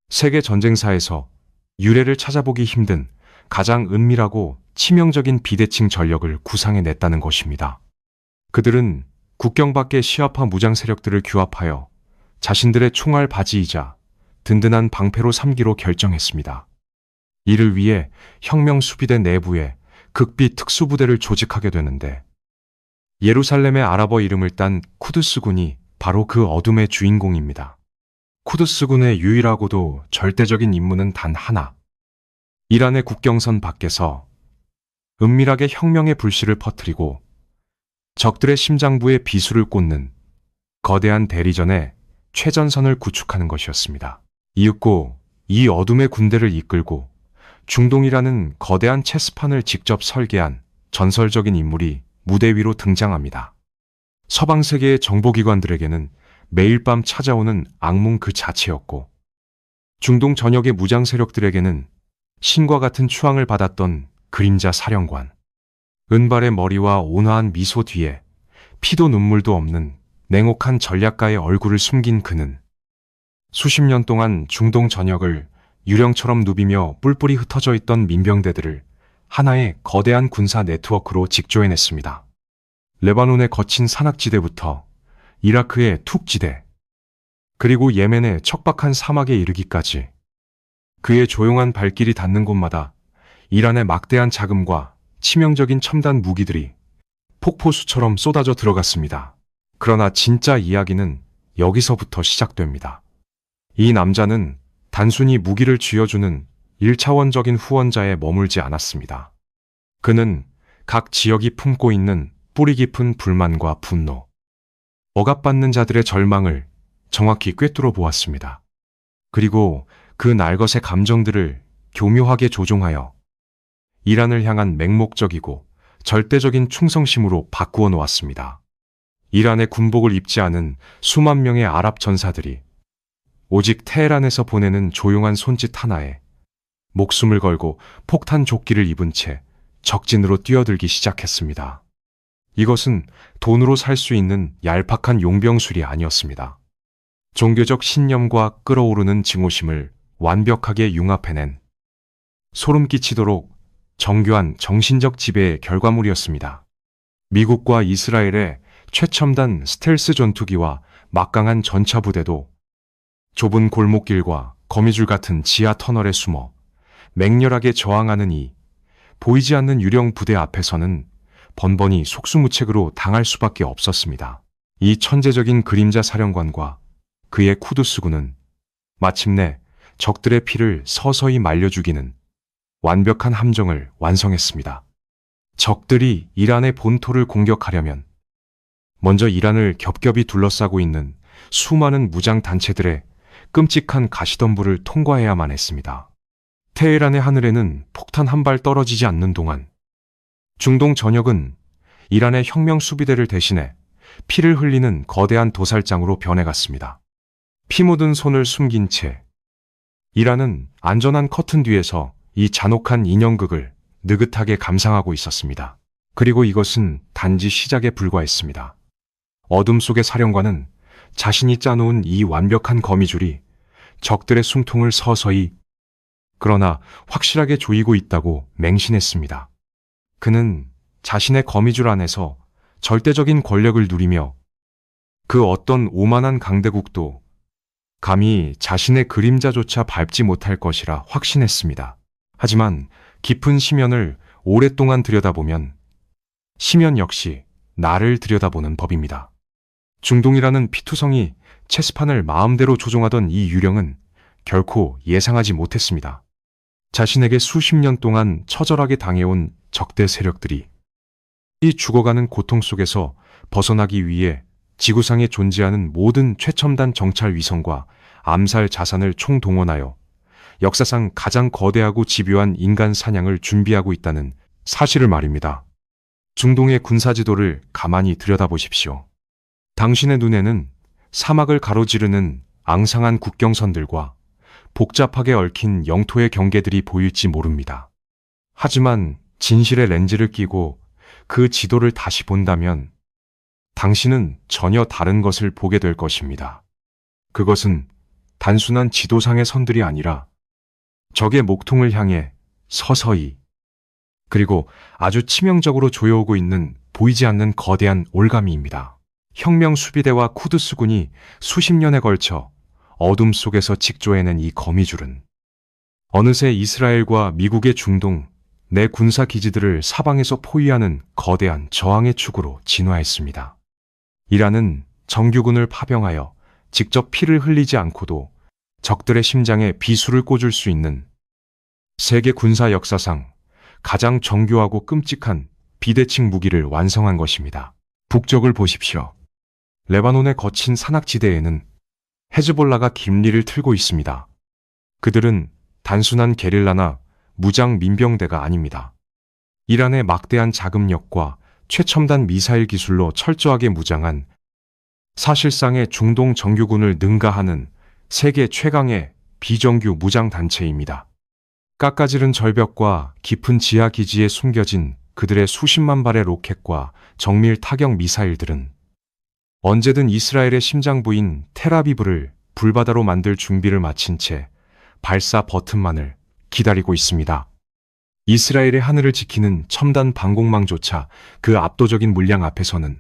세계 전쟁사에서 유례를 찾아보기 힘든 가장 은밀하고 치명적인 비대칭 전력을 구상해냈다는 것입니다. 그들은 국경 밖의 시아파 무장 세력들을 규합하여 자신들의 총알 바지이자 든든한 방패로 삼기로 결정했습니다. 이를 위해 혁명 수비대 내부에 극비 특수부대를 조직하게 되는데 예루살렘의 아랍어 이름을 딴 쿠드스군이 바로 그 어둠의 주인공입니다. 쿠드스군의 유일하고도 절대적인 임무는 단 하나. 이란의 국경선 밖에서 은밀하게 혁명의 불씨를 퍼뜨리고 적들의 심장부에 비수를 꽂는 거대한 대리전의 최전선을 구축하는 것이었습니다. 이윽고 이 어둠의 군대를 이끌고 중동이라는 거대한 체스판을 직접 설계한 전설적인 인물이 무대 위로 등장합니다. 서방 세계의 정보기관들에게는 매일 밤 찾아오는 악몽 그 자체였고 중동 전역의 무장 세력들에게는 신과 같은 추앙을 받았던 그림자 사령관. 은발의 머리와 온화한 미소 뒤에 피도 눈물도 없는 냉혹한 전략가의 얼굴을 숨긴 그는 수십 년 동안 중동 전역을 유령처럼 누비며 뿔뿔이 흩어져 있던 민병대들을 하나의 거대한 군사 네트워크로 직조해냈습니다. 레바논의 거친 산악지대부터 이라크의 툭지대, 그리고 예멘의 척박한 사막에 이르기까지 그의 조용한 발길이 닿는 곳마다 이란의 막대한 자금과 치명적인 첨단 무기들이 폭포수처럼 쏟아져 들어갔습니다. 그러나 진짜 이야기는 여기서부터 시작됩니다. 이 남자는 단순히 무기를 쥐어주는 1차원적인 후원자에 머물지 않았습니다. 그는 각 지역이 품고 있는 뿌리 깊은 불만과 분노, 억압받는 자들의 절망을 정확히 꿰뚫어 보았습니다. 그리고 그 날것의 감정들을 교묘하게 조종하여 이란을 향한 맹목적이고 절대적인 충성심으로 바꾸어 놓았습니다. 이란의 군복을 입지 않은 수만 명의 아랍 전사들이 오직 테헤란에서 보내는 조용한 손짓 하나에 목숨을 걸고 폭탄 조끼를 입은 채 적진으로 뛰어들기 시작했습니다. 이것은 돈으로 살 수 있는 얄팍한 용병술이 아니었습니다. 종교적 신념과 끓어오르는 증오심을 완벽하게 융합해낸 소름 끼치도록 정교한 정신적 지배의 결과물이었습니다. 미국과 이스라엘의 최첨단 스텔스 전투기와 막강한 전차 부대도 좁은 골목길과 거미줄 같은 지하 터널에 숨어 맹렬하게 저항하는 이 보이지 않는 유령 부대 앞에서는 번번이 속수무책으로 당할 수밖에 없었습니다. 이 천재적인 그림자 사령관과 그의 쿠두스군은 마침내 적들의 피를 서서히 말려 죽이는 완벽한 함정을 완성했습니다. 적들이 이란의 본토를 공격하려면 먼저 이란을 겹겹이 둘러싸고 있는 수많은 무장 단체들의 끔찍한 가시덤불을 통과해야만 했습니다. 테헤란의 하늘에는 폭탄 한 발 떨어지지 않는 동안 중동 전역은 이란의 혁명 수비대를 대신해 피를 흘리는 거대한 도살장으로 변해갔습니다. 피 묻은 손을 숨긴 채 이란은 안전한 커튼 뒤에서 이 잔혹한 인형극을 느긋하게 감상하고 있었습니다. 그리고 이것은 단지 시작에 불과했습니다. 어둠 속의 사령관은 자신이 짜놓은 이 완벽한 거미줄이 적들의 숨통을 서서히 그러나 확실하게 조이고 있다고 맹신했습니다. 그는 자신의 거미줄 안에서 절대적인 권력을 누리며 그 어떤 오만한 강대국도 감히 자신의 그림자조차 밟지 못할 것이라 확신했습니다. 하지만 깊은 심연을 오랫동안 들여다보면 심연 역시 나를 들여다보는 법입니다. 중동이라는 피투성이 체스판을 마음대로 조종하던 이 유령은 결코 예상하지 못했습니다. 자신에게 수십 년 동안 처절하게 당해온 적대 세력들이 이 죽어가는 고통 속에서 벗어나기 위해 지구상에 존재하는 모든 최첨단 정찰 위성과 암살 자산을 총동원하여 역사상 가장 거대하고 집요한 인간 사냥을 준비하고 있다는 사실을 말입니다. 중동의 군사 지도를 가만히 들여다보십시오. 당신의 눈에는 사막을 가로지르는 앙상한 국경선들과 복잡하게 얽힌 영토의 경계들이 보일지 모릅니다. 하지만 진실의 렌즈를 끼고 그 지도를 다시 본다면 당신은 전혀 다른 것을 보게 될 것입니다. 그것은 단순한 지도상의 선들이 아니라 적의 목통을 향해 서서히 그리고 아주 치명적으로 조여오고 있는 보이지 않는 거대한 올가미입니다. 혁명 수비대와 쿠드스군이 수십 년에 걸쳐 어둠 속에서 직조해낸 이 거미줄은 어느새 이스라엘과 미국의 중동 내 군사 기지들을 사방에서 포위하는 거대한 저항의 축으로 진화했습니다. 이란은 정규군을 파병하여 직접 피를 흘리지 않고도 적들의 심장에 비수를 꽂을 수 있는 세계 군사 역사상 가장 정교하고 끔찍한 비대칭 무기를 완성한 것입니다. 북쪽을 보십시오. 레바논의 거친 산악지대에는 헤즈볼라가 김리를 틀고 있습니다. 그들은 단순한 게릴라나 무장 민병대가 아닙니다. 이란의 막대한 자금력과 최첨단 미사일 기술로 철저하게 무장한 사실상의 중동 정규군을 능가하는 세계 최강의 비정규 무장단체입니다. 깎아지른 절벽과 깊은 지하 기지에 숨겨진 그들의 수십만 발의 로켓과 정밀 타격 미사일들은 언제든 이스라엘의 심장부인 텔아비브를 불바다로 만들 준비를 마친 채 발사 버튼만을 기다리고 있습니다. 이스라엘의 하늘을 지키는 첨단 방공망조차 그 압도적인 물량 앞에서는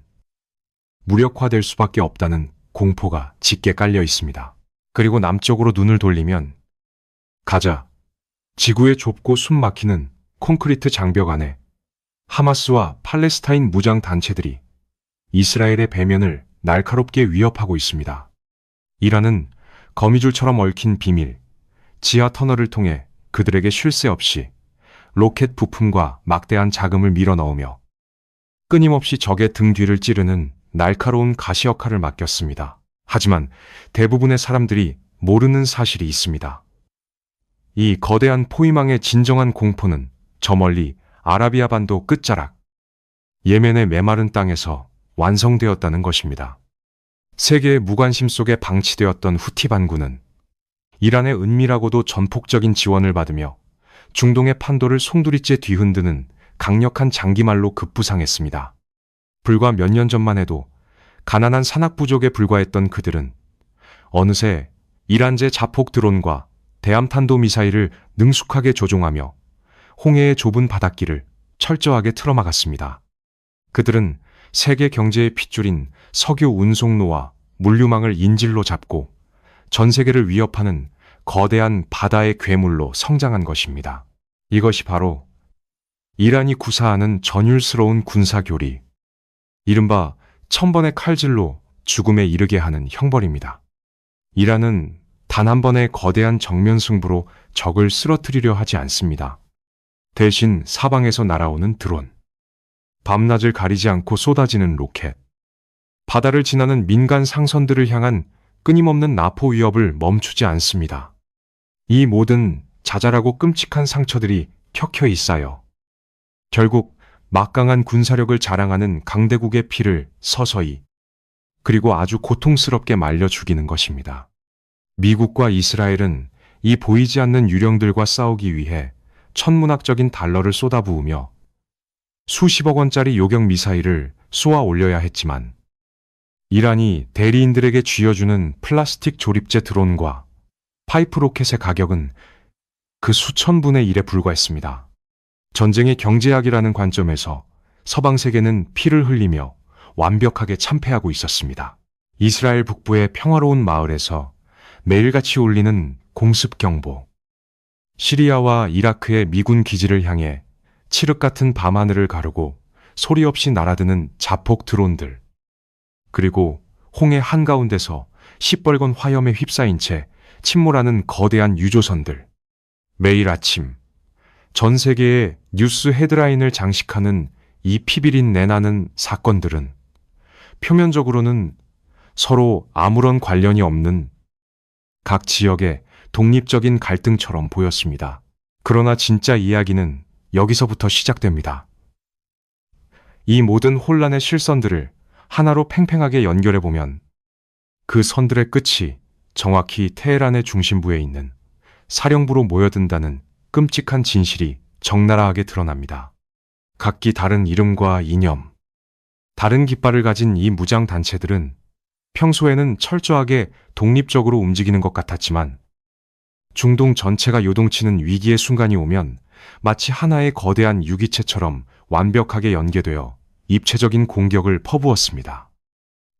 무력화될 수밖에 없다는 공포가 짙게 깔려 있습니다. 그리고 남쪽으로 눈을 돌리면 가자, 지구의 좁고 숨 막히는 콘크리트 장벽 안에 하마스와 팔레스타인 무장단체들이 이스라엘의 배면을 날카롭게 위협하고 있습니다. 이란은 거미줄처럼 얽힌 비밀, 지하 터널을 통해 그들에게 쉴 새 없이 로켓 부품과 막대한 자금을 밀어넣으며 끊임없이 적의 등 뒤를 찌르는 날카로운 가시 역할을 맡겼습니다. 하지만 대부분의 사람들이 모르는 사실이 있습니다. 이 거대한 포위망의 진정한 공포는 저 멀리 아라비아 반도 끝자락, 예멘의 메마른 땅에서 완성되었다는 것입니다. 세계의 무관심 속에 방치되었던 후티 반군은 이란의 은밀하고도 전폭적인 지원을 받으며 중동의 판도를 송두리째 뒤흔드는 강력한 장기말로 급부상했습니다. 불과 몇 년 전만 해도 가난한 산악부족에 불과했던 그들은 어느새 이란제 자폭 드론과 대함탄도 미사일을 능숙하게 조종하며 홍해의 좁은 바닷길을 철저하게 틀어막았습니다. 그들은 세계 경제의 핏줄인 석유 운송로와 물류망을 인질로 잡고 전 세계를 위협하는 거대한 바다의 괴물로 성장한 것입니다. 이것이 바로 이란이 구사하는 전율스러운 군사교리, 이른바 천번의 칼질로 죽음에 이르게 하는 형벌입니다. 이란은 단 한 번의 거대한 정면 승부로 적을 쓰러뜨리려 하지 않습니다. 대신 사방에서 날아오는 드론, 밤낮을 가리지 않고 쏟아지는 로켓, 바다를 지나는 민간 상선들을 향한 끊임없는 나포 위협을 멈추지 않습니다. 이 모든 자잘하고 끔찍한 상처들이 켜켜이 쌓여 결국 막강한 군사력을 자랑하는 강대국의 피를 서서히 그리고 아주 고통스럽게 말려 죽이는 것입니다. 미국과 이스라엘은 이 보이지 않는 유령들과 싸우기 위해 천문학적인 달러를 쏟아부으며 수십억 원짜리 요격 미사일을 쏘아 올려야 했지만 이란이 대리인들에게 쥐어주는 플라스틱 조립제 드론과 파이프 로켓의 가격은 그 수천분의 1에 불과했습니다. 전쟁의 경제학이라는 관점에서 서방 세계는 피를 흘리며 완벽하게 참패하고 있었습니다. 이스라엘 북부의 평화로운 마을에서 매일같이 울리는 공습 경보, 시리아와 이라크의 미군 기지를 향해 칠흑 같은 밤하늘을 가르고 소리 없이 날아드는 자폭 드론들, 그리고 홍해 한가운데서 시뻘건 화염에 휩싸인 채 침몰하는 거대한 유조선들. 매일 아침 전 세계의 뉴스 헤드라인을 장식하는 이 피비린 내나는 사건들은 표면적으로는 서로 아무런 관련이 없는 각 지역의 독립적인 갈등처럼 보였습니다. 그러나 진짜 이야기는 여기서부터 시작됩니다. 이 모든 혼란의 실선들을 하나로 팽팽하게 연결해보면 그 선들의 끝이 정확히 테헤란의 중심부에 있는 사령부로 모여든다는 끔찍한 진실이 적나라하게 드러납니다. 각기 다른 이름과 이념, 다른 깃발을 가진 이 무장 단체들은 평소에는 철저하게 독립적으로 움직이는 것 같았지만 중동 전체가 요동치는 위기의 순간이 오면 마치 하나의 거대한 유기체처럼 완벽하게 연계되어 입체적인 공격을 퍼부었습니다.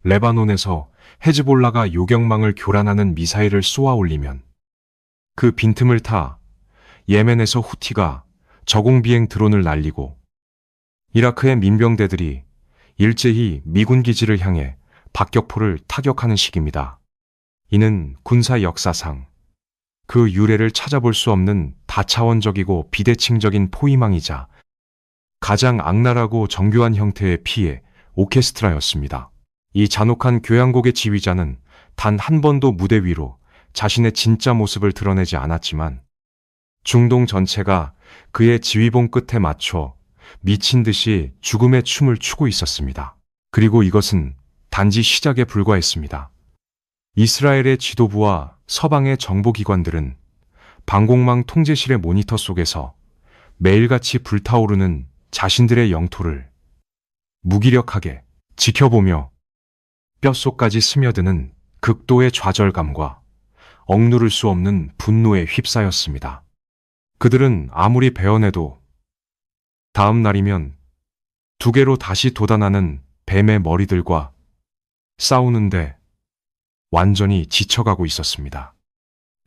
레바논에서 헤즈볼라가 요격망을 교란하는 미사일을 쏘아 올리면 그 빈틈을 타 예멘에서 후티가 저공비행 드론을 날리고 이라크의 민병대들이 일제히 미군 기지를 향해 박격포를 타격하는 시기입니다. 이는 군사 역사상 그 유래를 찾아볼 수 없는 다차원적이고 비대칭적인 포위망이자 가장 악랄하고 정교한 형태의 피해 오케스트라였습니다. 이 잔혹한 교향곡의 지휘자는 단 한 번도 무대 위로 자신의 진짜 모습을 드러내지 않았지만 중동 전체가 그의 지휘봉 끝에 맞춰 미친 듯이 죽음의 춤을 추고 있었습니다. 그리고 이것은 단지 시작에 불과했습니다. 이스라엘의 지도부와 서방의 정보기관들은 방공망 통제실의 모니터 속에서 매일같이 불타오르는 자신들의 영토를 무기력하게 지켜보며 뼛속까지 스며드는 극도의 좌절감과 억누를 수 없는 분노에 휩싸였습니다. 그들은 아무리 베어내도 다음 날이면 두 개로 다시 돋아나는 뱀의 머리들과 싸우는데 완전히 지쳐가고 있었습니다.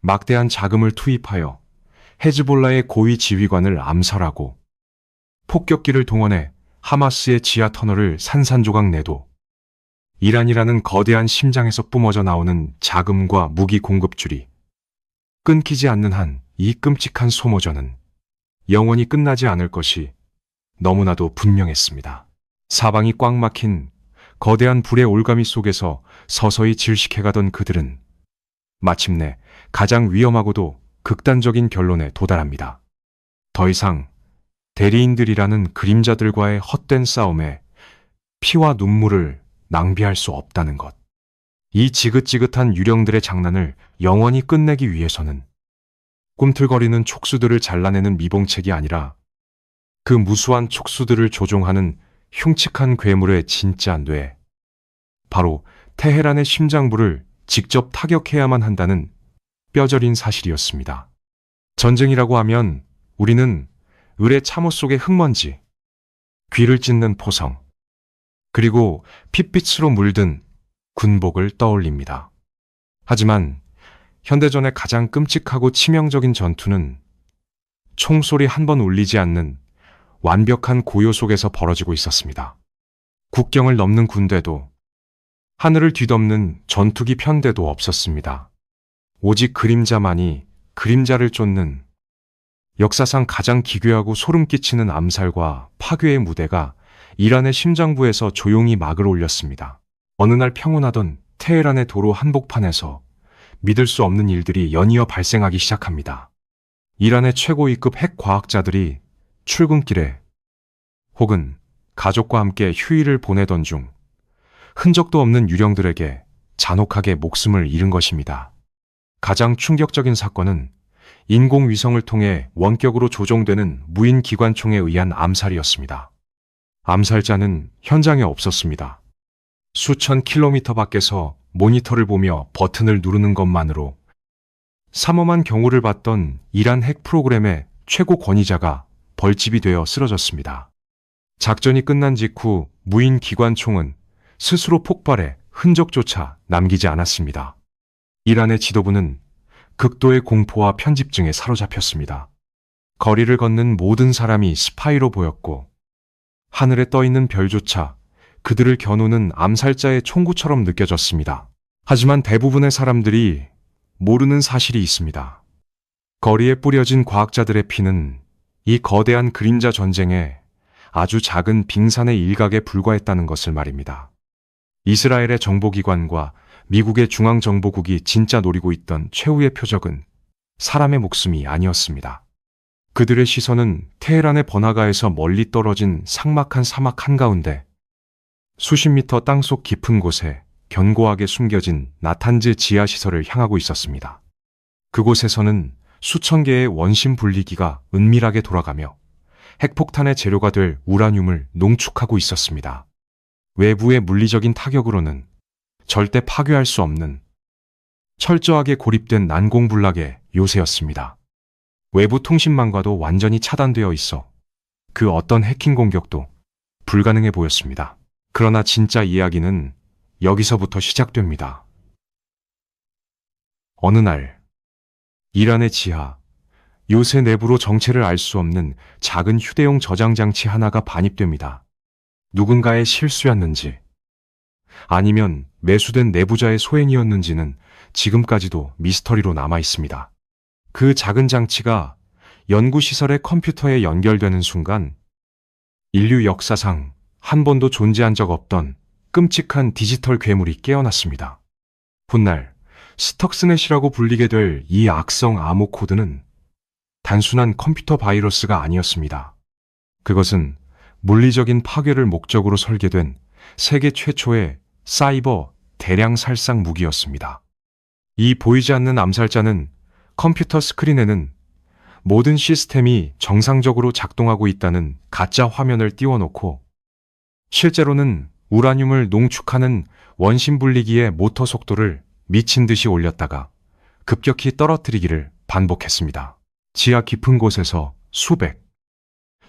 막대한 자금을 투입하여 헤즈볼라의 고위 지휘관을 암살하고 폭격기를 동원해 하마스의 지하 터널을 산산조각 내도 이란이라는 거대한 심장에서 뿜어져 나오는 자금과 무기 공급줄이 끊기지 않는 한 이 끔찍한 소모전은 영원히 끝나지 않을 것이 너무나도 분명했습니다. 사방이 꽉 막힌 거대한 불의 올가미 속에서 서서히 질식해가던 그들은 마침내 가장 위험하고도 극단적인 결론에 도달합니다. 더 이상 대리인들이라는 그림자들과의 헛된 싸움에 피와 눈물을 낭비할 수 없다는 것. 이 지긋지긋한 유령들의 장난을 영원히 끝내기 위해서는 꿈틀거리는 촉수들을 잘라내는 미봉책이 아니라 그 무수한 촉수들을 조종하는 흉측한 괴물의 진짜 뇌, 바로 테헤란의 심장부를 직접 타격해야만 한다는 뼈저린 사실이었습니다. 전쟁이라고 하면 우리는 을의 참호 속의 흙먼지, 귀를 찢는 포성, 그리고 핏빛으로 물든 군복을 떠올립니다. 하지만 현대전의 가장 끔찍하고 치명적인 전투는 총소리 한 번 울리지 않는 완벽한 고요 속에서 벌어지고 있었습니다. 국경을 넘는 군대도 하늘을 뒤덮는 전투기 편대도 없었습니다. 오직 그림자만이 그림자를 쫓는 역사상 가장 기괴하고 소름 끼치는 암살과 파괴의 무대가 이란의 심장부에서 조용히 막을 올렸습니다. 어느 날 평온하던 테헤란의 도로 한복판에서 믿을 수 없는 일들이 연이어 발생하기 시작합니다. 이란의 최고 위급 핵 과학자들이 출근길에 혹은 가족과 함께 휴일을 보내던 중 흔적도 없는 유령들에게 잔혹하게 목숨을 잃은 것입니다. 가장 충격적인 사건은 인공위성을 통해 원격으로 조종되는 무인 기관총에 의한 암살이었습니다. 암살자는 현장에 없었습니다. 수천 킬로미터 밖에서 모니터를 보며 버튼을 누르는 것만으로 삼엄한 경호를 받던 이란 핵 프로그램의 최고 권위자가 벌집이 되어 쓰러졌습니다. 작전이 끝난 직후 무인 기관총은 스스로 폭발해 흔적조차 남기지 않았습니다. 이란의 지도부는 극도의 공포와 편집증에 사로잡혔습니다. 거리를 걷는 모든 사람이 스파이로 보였고 하늘에 떠있는 별조차 그들을 겨누는 암살자의 총구처럼 느껴졌습니다. 하지만 대부분의 사람들이 모르는 사실이 있습니다. 거리에 뿌려진 과학자들의 피는 이 거대한 그림자 전쟁에 아주 작은 빙산의 일각에 불과했다는 것을 말입니다. 이스라엘의 정보기관과 미국의 중앙정보국이 진짜 노리고 있던 최후의 표적은 사람의 목숨이 아니었습니다. 그들의 시선은 테헤란의 번화가에서 멀리 떨어진 삭막한 사막 한가운데 수십 미터 땅속 깊은 곳에 견고하게 숨겨진 나탄즈 지하시설을 향하고 있었습니다. 그곳에서는 수천 개의 원심 분리기가 은밀하게 돌아가며 핵폭탄의 재료가 될 우라늄을 농축하고 있었습니다. 외부의 물리적인 타격으로는 절대 파괴할 수 없는 철저하게 고립된 난공불락의 요새였습니다. 외부 통신망과도 완전히 차단되어 있어 그 어떤 해킹 공격도 불가능해 보였습니다. 그러나 진짜 이야기는 여기서부터 시작됩니다. 어느 날 이란의 지하, 요새 내부로 정체를 알 수 없는 작은 휴대용 저장 장치 하나가 반입됩니다. 누군가의 실수였는지 아니면 매수된 내부자의 소행이었는지는 지금까지도 미스터리로 남아 있습니다. 그 작은 장치가 연구시설의 컴퓨터에 연결되는 순간 인류 역사상 한 번도 존재한 적 없던 끔찍한 디지털 괴물이 깨어났습니다. 훗날 스턱스넷이라고 불리게 될 이 악성 암호 코드는 단순한 컴퓨터 바이러스가 아니었습니다. 그것은 물리적인 파괴를 목적으로 설계된 세계 최초의 사이버 대량 살상 무기였습니다. 이 보이지 않는 암살자는 컴퓨터 스크린에는 모든 시스템이 정상적으로 작동하고 있다는 가짜 화면을 띄워놓고 실제로는 우라늄을 농축하는 원심 분리기의 모터 속도를 미친 듯이 올렸다가 급격히 떨어뜨리기를 반복했습니다. 지하 깊은 곳에서 수백,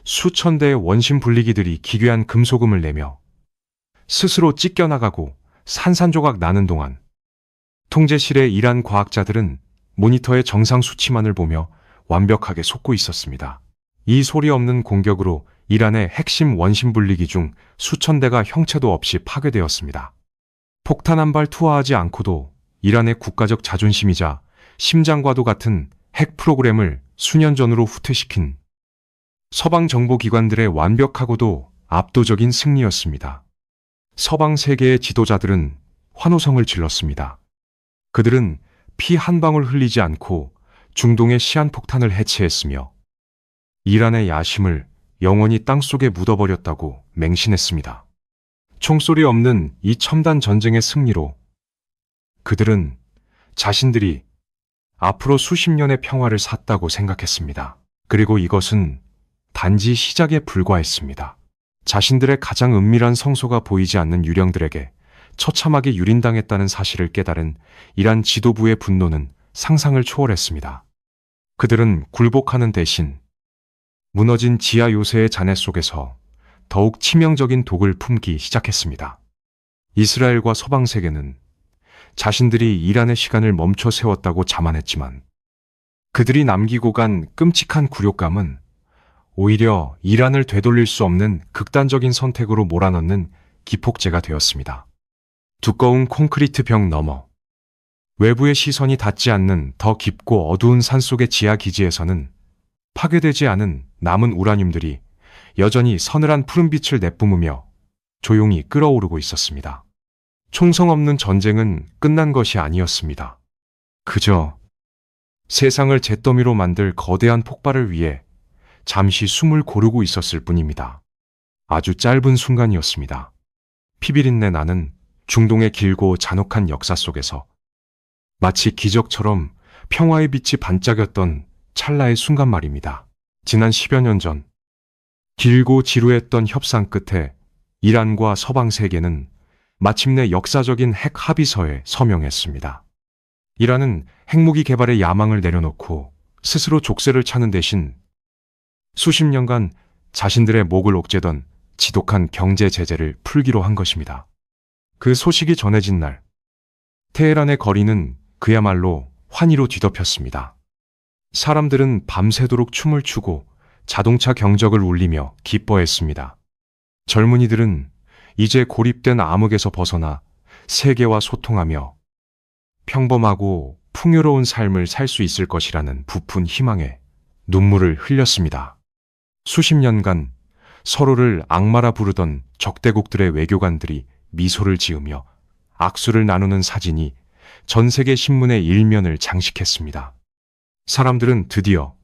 수천 대의 원심 분리기들이 기괴한 금속음을 내며 스스로 찢겨나가고 산산조각 나는 동안 통제실의 이란 과학자들은 모니터의 정상 수치만을 보며 완벽하게 속고 있었습니다. 이 소리 없는 공격으로 이란의 핵심 원심 분리기 중 수천 대가 형체도 없이 파괴되었습니다. 폭탄 한 발 투하하지 않고도 이란의 국가적 자존심이자 심장과도 같은 핵 프로그램을 수년 전으로 후퇴시킨 서방 정보기관들의 완벽하고도 압도적인 승리였습니다. 서방 세계의 지도자들은 환호성을 질렀습니다. 그들은 피 한 방울 흘리지 않고 중동의 시한폭탄을 해체했으며 이란의 야심을 영원히 땅속에 묻어버렸다고 맹신했습니다. 총소리 없는 이 첨단 전쟁의 승리로 그들은 자신들이 앞으로 수십 년의 평화를 샀다고 생각했습니다. 그리고 이것은 단지 시작에 불과했습니다. 자신들의 가장 은밀한 성소가 보이지 않는 유령들에게 처참하게 유린당했다는 사실을 깨달은 이란 지도부의 분노는 상상을 초월했습니다. 그들은 굴복하는 대신 무너진 지하 요새의 잔해 속에서 더욱 치명적인 독을 품기 시작했습니다. 이스라엘과 서방 세계는 자신들이 이란의 시간을 멈춰 세웠다고 자만했지만 그들이 남기고 간 끔찍한 굴욕감은 오히려 이란을 되돌릴 수 없는 극단적인 선택으로 몰아넣는 기폭제가 되었습니다. 두꺼운 콘크리트 벽 너머, 외부의 시선이 닿지 않는 더 깊고 어두운 산속의 지하 기지에서는 파괴되지 않은 남은 우라늄들이 여전히 서늘한 푸른빛을 내뿜으며 조용히 끓어오르고 있었습니다. 총성 없는 전쟁은 끝난 것이 아니었습니다. 그저 세상을 잿더미로 만들 거대한 폭발을 위해 잠시 숨을 고르고 있었을 뿐입니다. 아주 짧은 순간이었습니다. 피비린내 나는 중동의 길고 잔혹한 역사 속에서 마치 기적처럼 평화의 빛이 반짝였던 찰나의 순간 말입니다. 지난 10여 년 전 길고 지루했던 협상 끝에 이란과 서방 세계는 마침내 역사적인 핵 합의서에 서명했습니다. 이란은 핵무기 개발의 야망을 내려놓고 스스로 족쇄를 차는 대신 수십 년간 자신들의 목을 옥죄던 지독한 경제 제재를 풀기로 한 것입니다. 그 소식이 전해진 날, 테헤란의 거리는 그야말로 환희로 뒤덮였습니다. 사람들은 밤새도록 춤을 추고 자동차 경적을 울리며 기뻐했습니다. 젊은이들은 이제 고립된 암흑에서 벗어나 세계와 소통하며 평범하고 풍요로운 삶을 살 수 있을 것이라는 부푼 희망에 눈물을 흘렸습니다. 수십 년간 서로를 악마라 부르던 적대국들의 외교관들이 미소를 지으며 악수를 나누는 사진이 전 세계 신문의 일면을 장식했습니다. 사람들은 드디어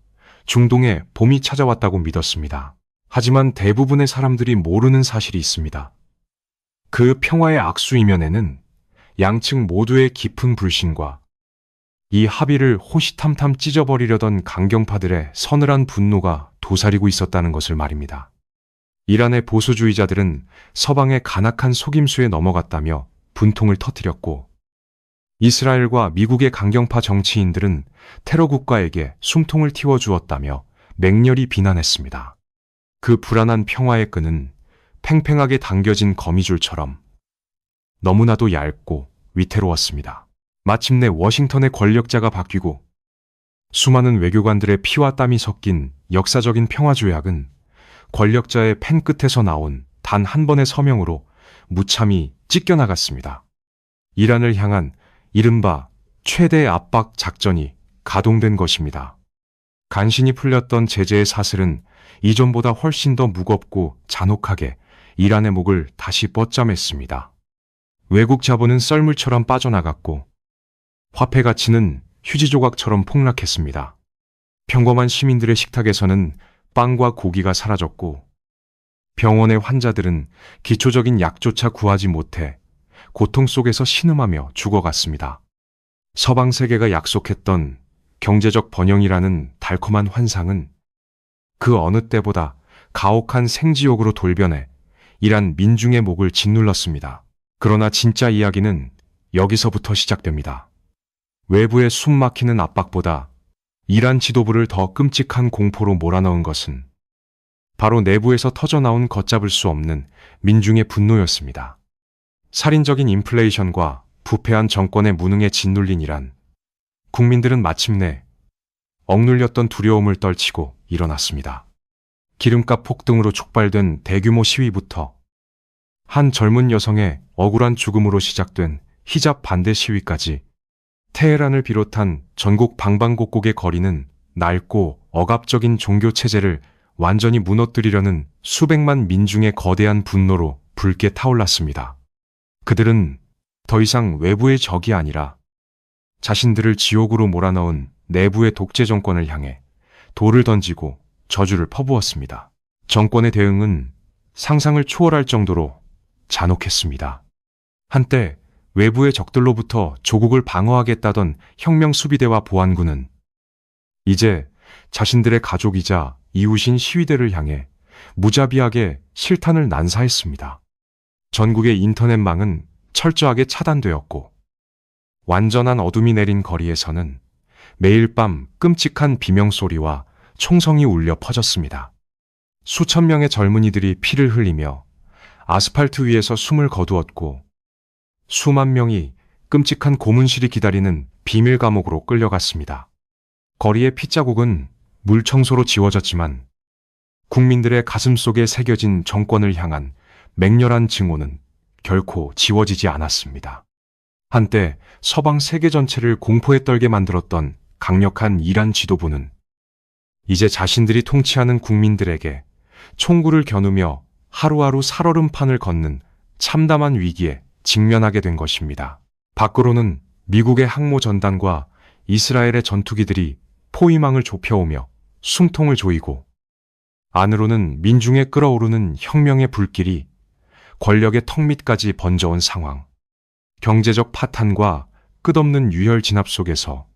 중동에 봄이 찾아왔다고 믿었습니다. 하지만 대부분의 사람들이 모르는 사실이 있습니다. 그 평화의 악수 이면에는 양측 모두의 깊은 불신과 이 합의를 호시탐탐 찢어버리려던 강경파들의 서늘한 분노가 도사리고 있었다는 것을 말입니다. 이란의 보수주의자들은 서방의 간악한 속임수에 넘어갔다며 분통을 터뜨렸고, 이스라엘과 미국의 강경파 정치인들은 테러 국가에게 숨통을 틔워주었다며 맹렬히 비난했습니다. 그 불안한 평화의 끈은 팽팽하게 당겨진 거미줄처럼 너무나도 얇고 위태로웠습니다. 마침내 워싱턴의 권력자가 바뀌고 수많은 외교관들의 피와 땀이 섞인 역사적인 평화조약은 권력자의 펜 끝에서 나온 단 한 번의 서명으로 무참히 찢겨나갔습니다. 이란을 향한 이른바 최대 압박 작전이 가동된 것입니다. 간신히 풀렸던 제재의 사슬은 이전보다 훨씬 더 무겁고 잔혹하게 이란의 목을 다시 뻗잠했습니다. 외국 자본은 썰물처럼 빠져나갔고 화폐 가치는 휴지 조각처럼 폭락했습니다. 평범한 시민들의 식탁에서는 빵과 고기가 사라졌고 병원의 환자들은 기초적인 약조차 구하지 못해 고통 속에서 신음하며 죽어갔습니다. 서방 세계가 약속했던 경제적 번영이라는 달콤한 환상은 그 어느 때보다 가혹한 생지옥으로 돌변해 이란 민중의 목을 짓눌렀습니다. 그러나 진짜 이야기는 여기서부터 시작됩니다. 외부의 숨막히는 압박보다 이란 지도부를 더 끔찍한 공포로 몰아넣은 것은 바로 내부에서 터져나온 걷잡을 수 없는 민중의 분노였습니다. 살인적인 인플레이션과 부패한 정권의 무능에 짓눌린 이란, 국민들은 마침내 억눌렸던 두려움을 떨치고 일어났습니다. 기름값 폭등으로 촉발된 대규모 시위부터 한 젊은 여성의 억울한 죽음으로 시작된 히잡 반대 시위까지 테헤란을 비롯한 전국 방방곡곡의 거리는 낡고 억압적인 종교 체제를 완전히 무너뜨리려는 수백만 민중의 거대한 분노로 붉게 타올랐습니다. 그들은 더 이상 외부의 적이 아니라 자신들을 지옥으로 몰아넣은 내부의 독재 정권을 향해 돌을 던지고 저주를 퍼부었습니다. 정권의 대응은 상상을 초월할 정도로 잔혹했습니다. 한때 외부의 적들로부터 조국을 방어하겠다던 혁명수비대와 보안군은 이제 자신들의 가족이자 이웃인 시위대를 향해 무자비하게 실탄을 난사했습니다. 전국의 인터넷망은 철저하게 차단되었고 완전한 어둠이 내린 거리에서는 매일 밤 끔찍한 비명소리와 총성이 울려 퍼졌습니다. 수천 명의 젊은이들이 피를 흘리며 아스팔트 위에서 숨을 거두었고 수만 명이 끔찍한 고문실이 기다리는 비밀 감옥으로 끌려갔습니다. 거리의 핏자국은 물청소로 지워졌지만 국민들의 가슴 속에 새겨진 정권을 향한 맹렬한 증오는 결코 지워지지 않았습니다. 한때 서방 세계 전체를 공포에 떨게 만들었던 강력한 이란 지도부는 이제 자신들이 통치하는 국민들에게 총구를 겨누며 하루하루 살얼음판을 걷는 참담한 위기에 직면하게 된 것입니다. 밖으로는 미국의 항모 전단과 이스라엘의 전투기들이 포위망을 좁혀오며 숨통을 조이고 안으로는 민중에 끓어오르는 혁명의 불길이 권력의 턱 밑까지 번져온 상황. 경제적 파탄과 끝없는 유혈 진압 속에서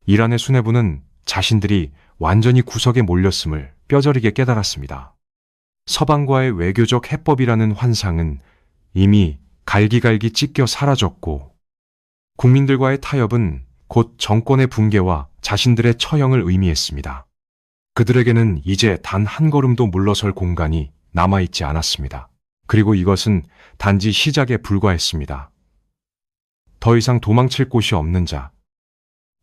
이란의 수뇌부는 자신들이 완전히 구석에 몰렸음을 뼈저리게 깨달았습니다. 서방과의 외교적 해법이라는 환상은 이미 갈기갈기 찢겨 사라졌고 국민들과의 타협은 곧 정권의 붕괴와 자신들의 처형을 의미했습니다. 그들에게는 이제 단 한 걸음도 물러설 공간이 남아있지 않았습니다. 그리고 이것은 단지 시작에 불과했습니다. 더 이상 도망칠 곳이 없는 자,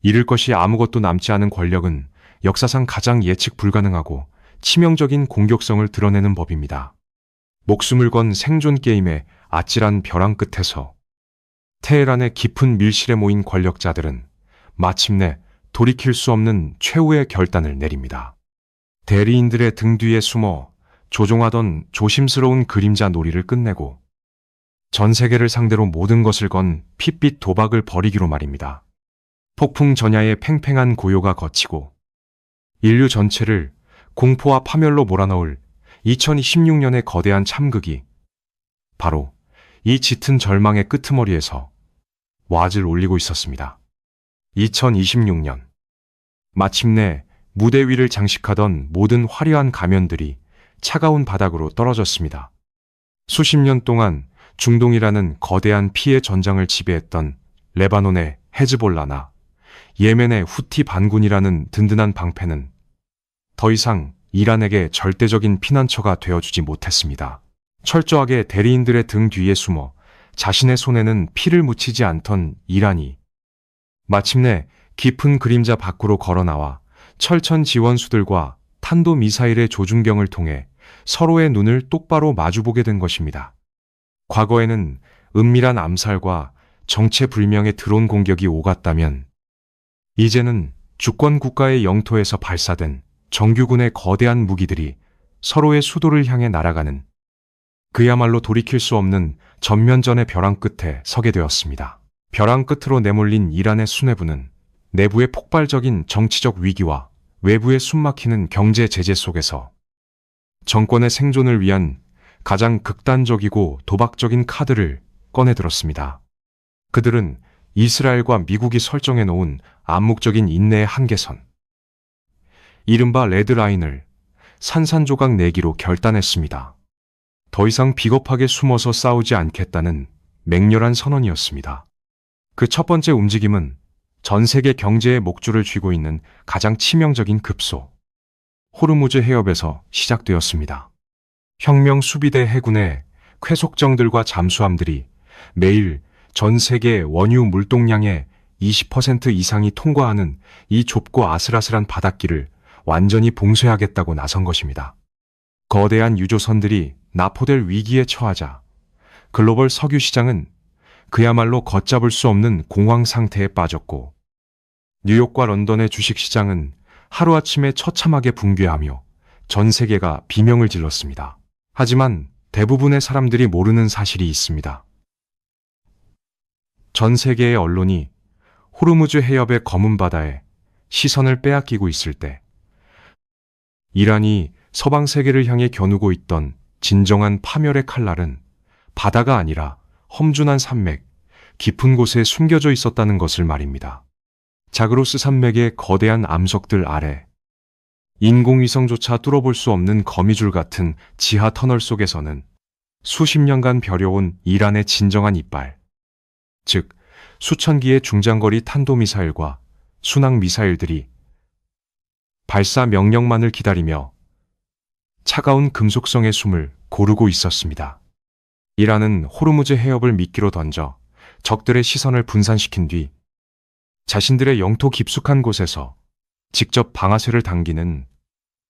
잃을 것이 아무것도 남지 않은 권력은 역사상 가장 예측 불가능하고 치명적인 공격성을 드러내는 법입니다. 목숨을 건 생존 게임의 아찔한 벼랑 끝에서 테헤란의 깊은 밀실에 모인 권력자들은 마침내 돌이킬 수 없는 최후의 결단을 내립니다. 대리인들의 등 뒤에 숨어 조종하던 조심스러운 그림자 놀이를 끝내고 전 세계를 상대로 모든 것을 건 핏빛 도박을 벌이기로 말입니다. 폭풍 전야의 팽팽한 고요가 거치고 인류 전체를 공포와 파멸로 몰아넣을 2016년의 거대한 참극이 바로 이 짙은 절망의 끄트머리에서 왁을 올리고 있었습니다. 2026년 마침내 무대 위를 장식하던 모든 화려한 가면들이 차가운 바닥으로 떨어졌습니다. 수십 년 동안 중동이라는 거대한 피해 전장을 지배했던 레바논의 헤즈볼라나 예멘의 후티 반군이라는 든든한 방패는 더 이상 이란에게 절대적인 피난처가 되어주지 못했습니다. 철저하게 대리인들의 등 뒤에 숨어 자신의 손에는 피를 묻히지 않던 이란이 마침내 깊은 그림자 밖으로 걸어나와 철천 지원수들과 탄도미사일의 조준경을 통해 서로의 눈을 똑바로 마주보게 된 것입니다. 과거에는 은밀한 암살과 정체불명의 드론 공격이 오갔다면 이제는 주권 국가의 영토에서 발사된 정규군의 거대한 무기들이 서로의 수도를 향해 날아가는 그야말로 돌이킬 수 없는 전면전의 벼랑 끝에 서게 되었습니다. 벼랑 끝으로 내몰린 이란의 수뇌부는 내부의 폭발적인 정치적 위기와 외부의 숨막히는 경제 제재 속에서 정권의 생존을 위한 가장 극단적이고 도박적인 카드를 꺼내들었습니다. 그들은 이스라엘과 미국이 설정해 놓은 암묵적인 인내의 한계선, 이른바 레드라인을 산산조각 내기로 결단했습니다. 더 이상 비겁하게 숨어서 싸우지 않겠다는 맹렬한 선언이었습니다. 그 첫 번째 움직임은 전 세계 경제의 목줄을 쥐고 있는 가장 치명적인 급소, 호르무즈 해협에서 시작되었습니다. 혁명 수비대 해군의 쾌속정들과 잠수함들이 매일 전 세계 원유 물동량의 20% 이상이 통과하는 이 좁고 아슬아슬한 바닷길을 완전히 봉쇄하겠다고 나선 것입니다. 거대한 유조선들이 납포될 위기에 처하자 글로벌 석유 시장은 그야말로 걷잡을 수 없는 공황 상태에 빠졌고 뉴욕과 런던의 주식시장은 하루아침에 처참하게 붕괴하며 전 세계가 비명을 질렀습니다. 하지만 대부분의 사람들이 모르는 사실이 있습니다. 전 세계의 언론이 호르무즈 해협의 검은 바다에 시선을 빼앗기고 있을 때 이란이 서방 세계를 향해 겨누고 있던 진정한 파멸의 칼날은 바다가 아니라 험준한 산맥, 깊은 곳에 숨겨져 있었다는 것을 말입니다. 자그로스 산맥의 거대한 암석들 아래 인공위성조차 뚫어볼 수 없는 거미줄 같은 지하 터널 속에서는 수십 년간 벼려온 이란의 진정한 이빨, 즉 수천 기의 중장거리 탄도미사일과 순항미사일들이 발사 명령만을 기다리며 차가운 금속성의 숨을 고르고 있었습니다. 이란은 호르무즈 해협을 미끼로 던져 적들의 시선을 분산시킨 뒤 자신들의 영토 깊숙한 곳에서 직접 방아쇠를 당기는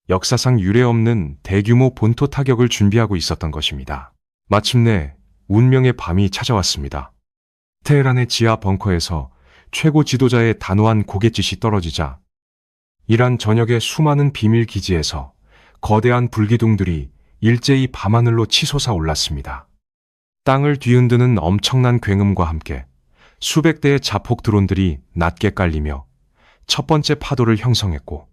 역사상 유례없는 대규모 본토 타격을 준비하고 있었던 것입니다. 마침내 운명의 밤이 찾아왔습니다. 테헤란의 지하 벙커에서 최고 지도자의 단호한 고갯짓이 떨어지자 이란 전역의 수많은 비밀 기지에서 거대한 불기둥들이 일제히 밤하늘로 치솟아 올랐습니다. 땅을 뒤흔드는 엄청난 굉음과 함께 수백 대의 자폭 드론들이 낮게 깔리며 첫 번째 파도를 형성했고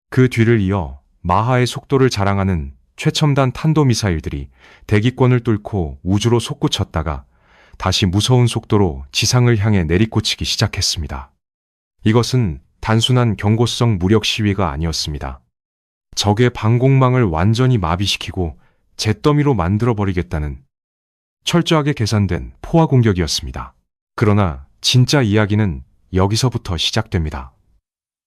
그 뒤를 이어 마하의 속도를 자랑하는 최첨단 탄도미사일들이 대기권을 뚫고 우주로 솟구쳤다가 다시 무서운 속도로 지상을 향해 내리꽂히기 시작했습니다. 이것은 단순한 경고성 무력 시위가 아니었습니다. 적의 방공망을 완전히 마비시키고 잿더미로 만들어버리겠다는 철저하게 계산된 포화 공격이었습니다. 그러나 진짜 이야기는 여기서부터 시작됩니다.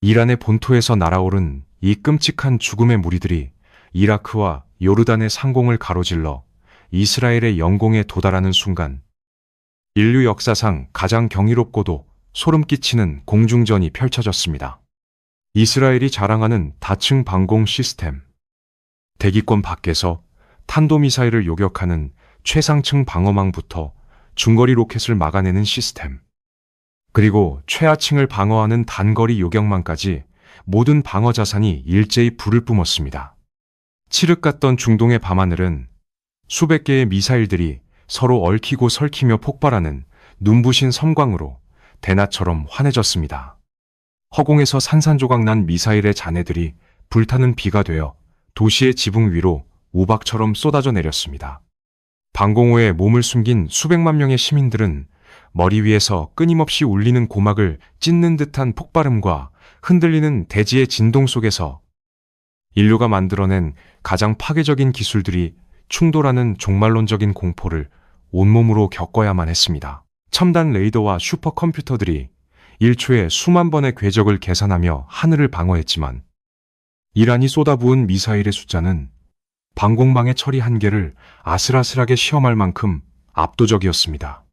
이란의 본토에서 날아오른 이 끔찍한 죽음의 무리들이 이라크와 요르단의 상공을 가로질러 이스라엘의 영공에 도달하는 순간 인류 역사상 가장 경이롭고도 소름 끼치는 공중전이 펼쳐졌습니다. 이스라엘이 자랑하는 다층 방공 시스템, 대기권 밖에서 탄도미사일을 요격하는 최상층 방어망부터 중거리 로켓을 막아내는 시스템, 그리고 최하층을 방어하는 단거리 요격망까지 모든 방어 자산이 일제히 불을 뿜었습니다. 칠흑 같던 중동의 밤하늘은 수백 개의 미사일들이 서로 얽히고 설키며 폭발하는 눈부신 섬광으로 대낮처럼 환해졌습니다. 허공에서 산산조각 난 미사일의 잔해들이 불타는 비가 되어 도시의 지붕 위로 우박처럼 쏟아져 내렸습니다. 방공호에 몸을 숨긴 수백만 명의 시민들은 머리 위에서 끊임없이 울리는 고막을 찢는 듯한 폭발음과 흔들리는 대지의 진동 속에서 인류가 만들어낸 가장 파괴적인 기술들이 충돌하는 종말론적인 공포를 온몸으로 겪어야만 했습니다. 첨단 레이더와 슈퍼컴퓨터들이 1초에 수만 번의 궤적을 계산하며 하늘을 방어했지만 이란이 쏟아부은 미사일의 숫자는 방공망의 처리 한계를 아슬아슬하게 시험할 만큼 압도적이었습니다.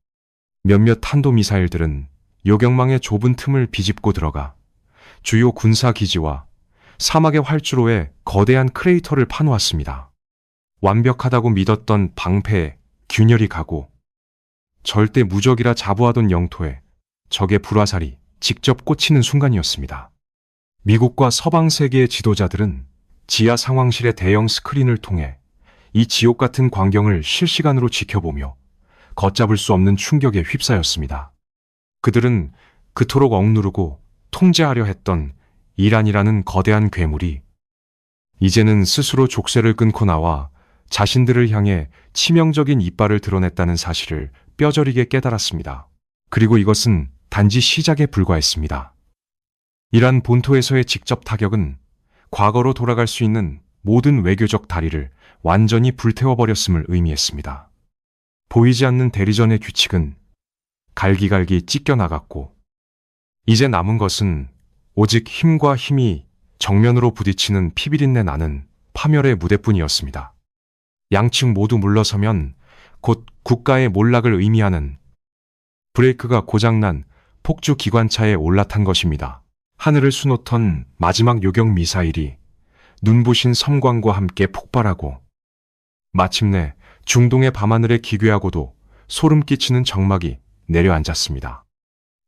몇몇 탄도미사일들은 요격망의 좁은 틈을 비집고 들어가 주요 군사기지와 사막의 활주로에 거대한 크레이터를 파놓았습니다. 완벽하다고 믿었던 방패에 균열이 가고 절대 무적이라 자부하던 영토에 적의 불화살이 직접 꽂히는 순간이었습니다. 미국과 서방 세계의 지도자들은 지하 상황실의 대형 스크린을 통해 이 지옥 같은 광경을 실시간으로 지켜보며 걷잡을 수 없는 충격에 휩싸였습니다. 그들은 그토록 억누르고 통제하려 했던 이란이라는 거대한 괴물이 이제는 스스로 족쇄를 끊고 나와 자신들을 향해 치명적인 이빨을 드러냈다는 사실을 뼈저리게 깨달았습니다. 그리고 이것은 단지 시작에 불과했습니다. 이란 본토에서의 직접 타격은 과거로 돌아갈 수 있는 모든 외교적 다리를 완전히 불태워버렸음을 의미했습니다. 보이지 않는 대리전의 규칙은 갈기갈기 찢겨나갔고 이제 남은 것은 오직 힘과 힘이 정면으로 부딪히는 피비린내 나는 파멸의 무대뿐이었습니다. 양측 모두 물러서면 곧 국가의 몰락을 의미하는 브레이크가 고장난 폭주 기관차에 올라탄 것입니다. 하늘을 수놓던 마지막 요격 미사일이 눈부신 섬광과 함께 폭발하고 마침내 중동의 밤하늘에 기괴하고도 소름 끼치는 정막이 내려앉았습니다.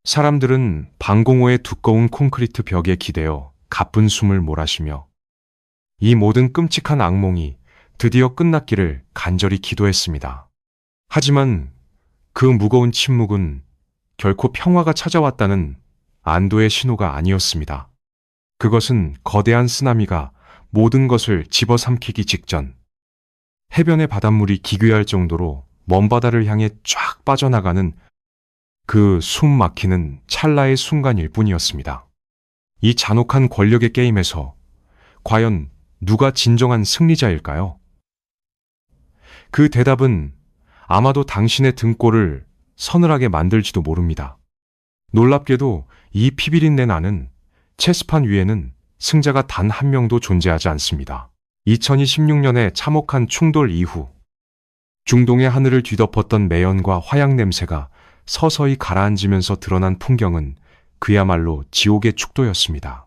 사람들은 방공호의 두꺼운 콘크리트 벽에 기대어 가쁜 숨을 몰아쉬며 이 모든 끔찍한 악몽이 드디어 끝났기를 간절히 기도했습니다. 하지만 그 무거운 침묵은 결코 평화가 찾아왔다는 안도의 신호가 아니었습니다. 그것은 거대한 쓰나미가 모든 것을 집어삼키기 직전 해변의 바닷물이 기괴할 정도로 먼 바다를 향해 쫙 빠져나가는 그 숨 막히는 찰나의 순간일 뿐이었습니다. 이 잔혹한 권력의 게임에서 과연 누가 진정한 승리자일까요? 그 대답은 아마도 당신의 등골을 서늘하게 만들지도 모릅니다. 놀랍게도 이 피비린내 나는 체스판 위에는 승자가 단 한 명도 존재하지 않습니다. 2026년의 참혹한 충돌 이후 중동의 하늘을 뒤덮었던 매연과 화약 냄새가 서서히 가라앉으면서 드러난 풍경은 그야말로 지옥의 축도였습니다.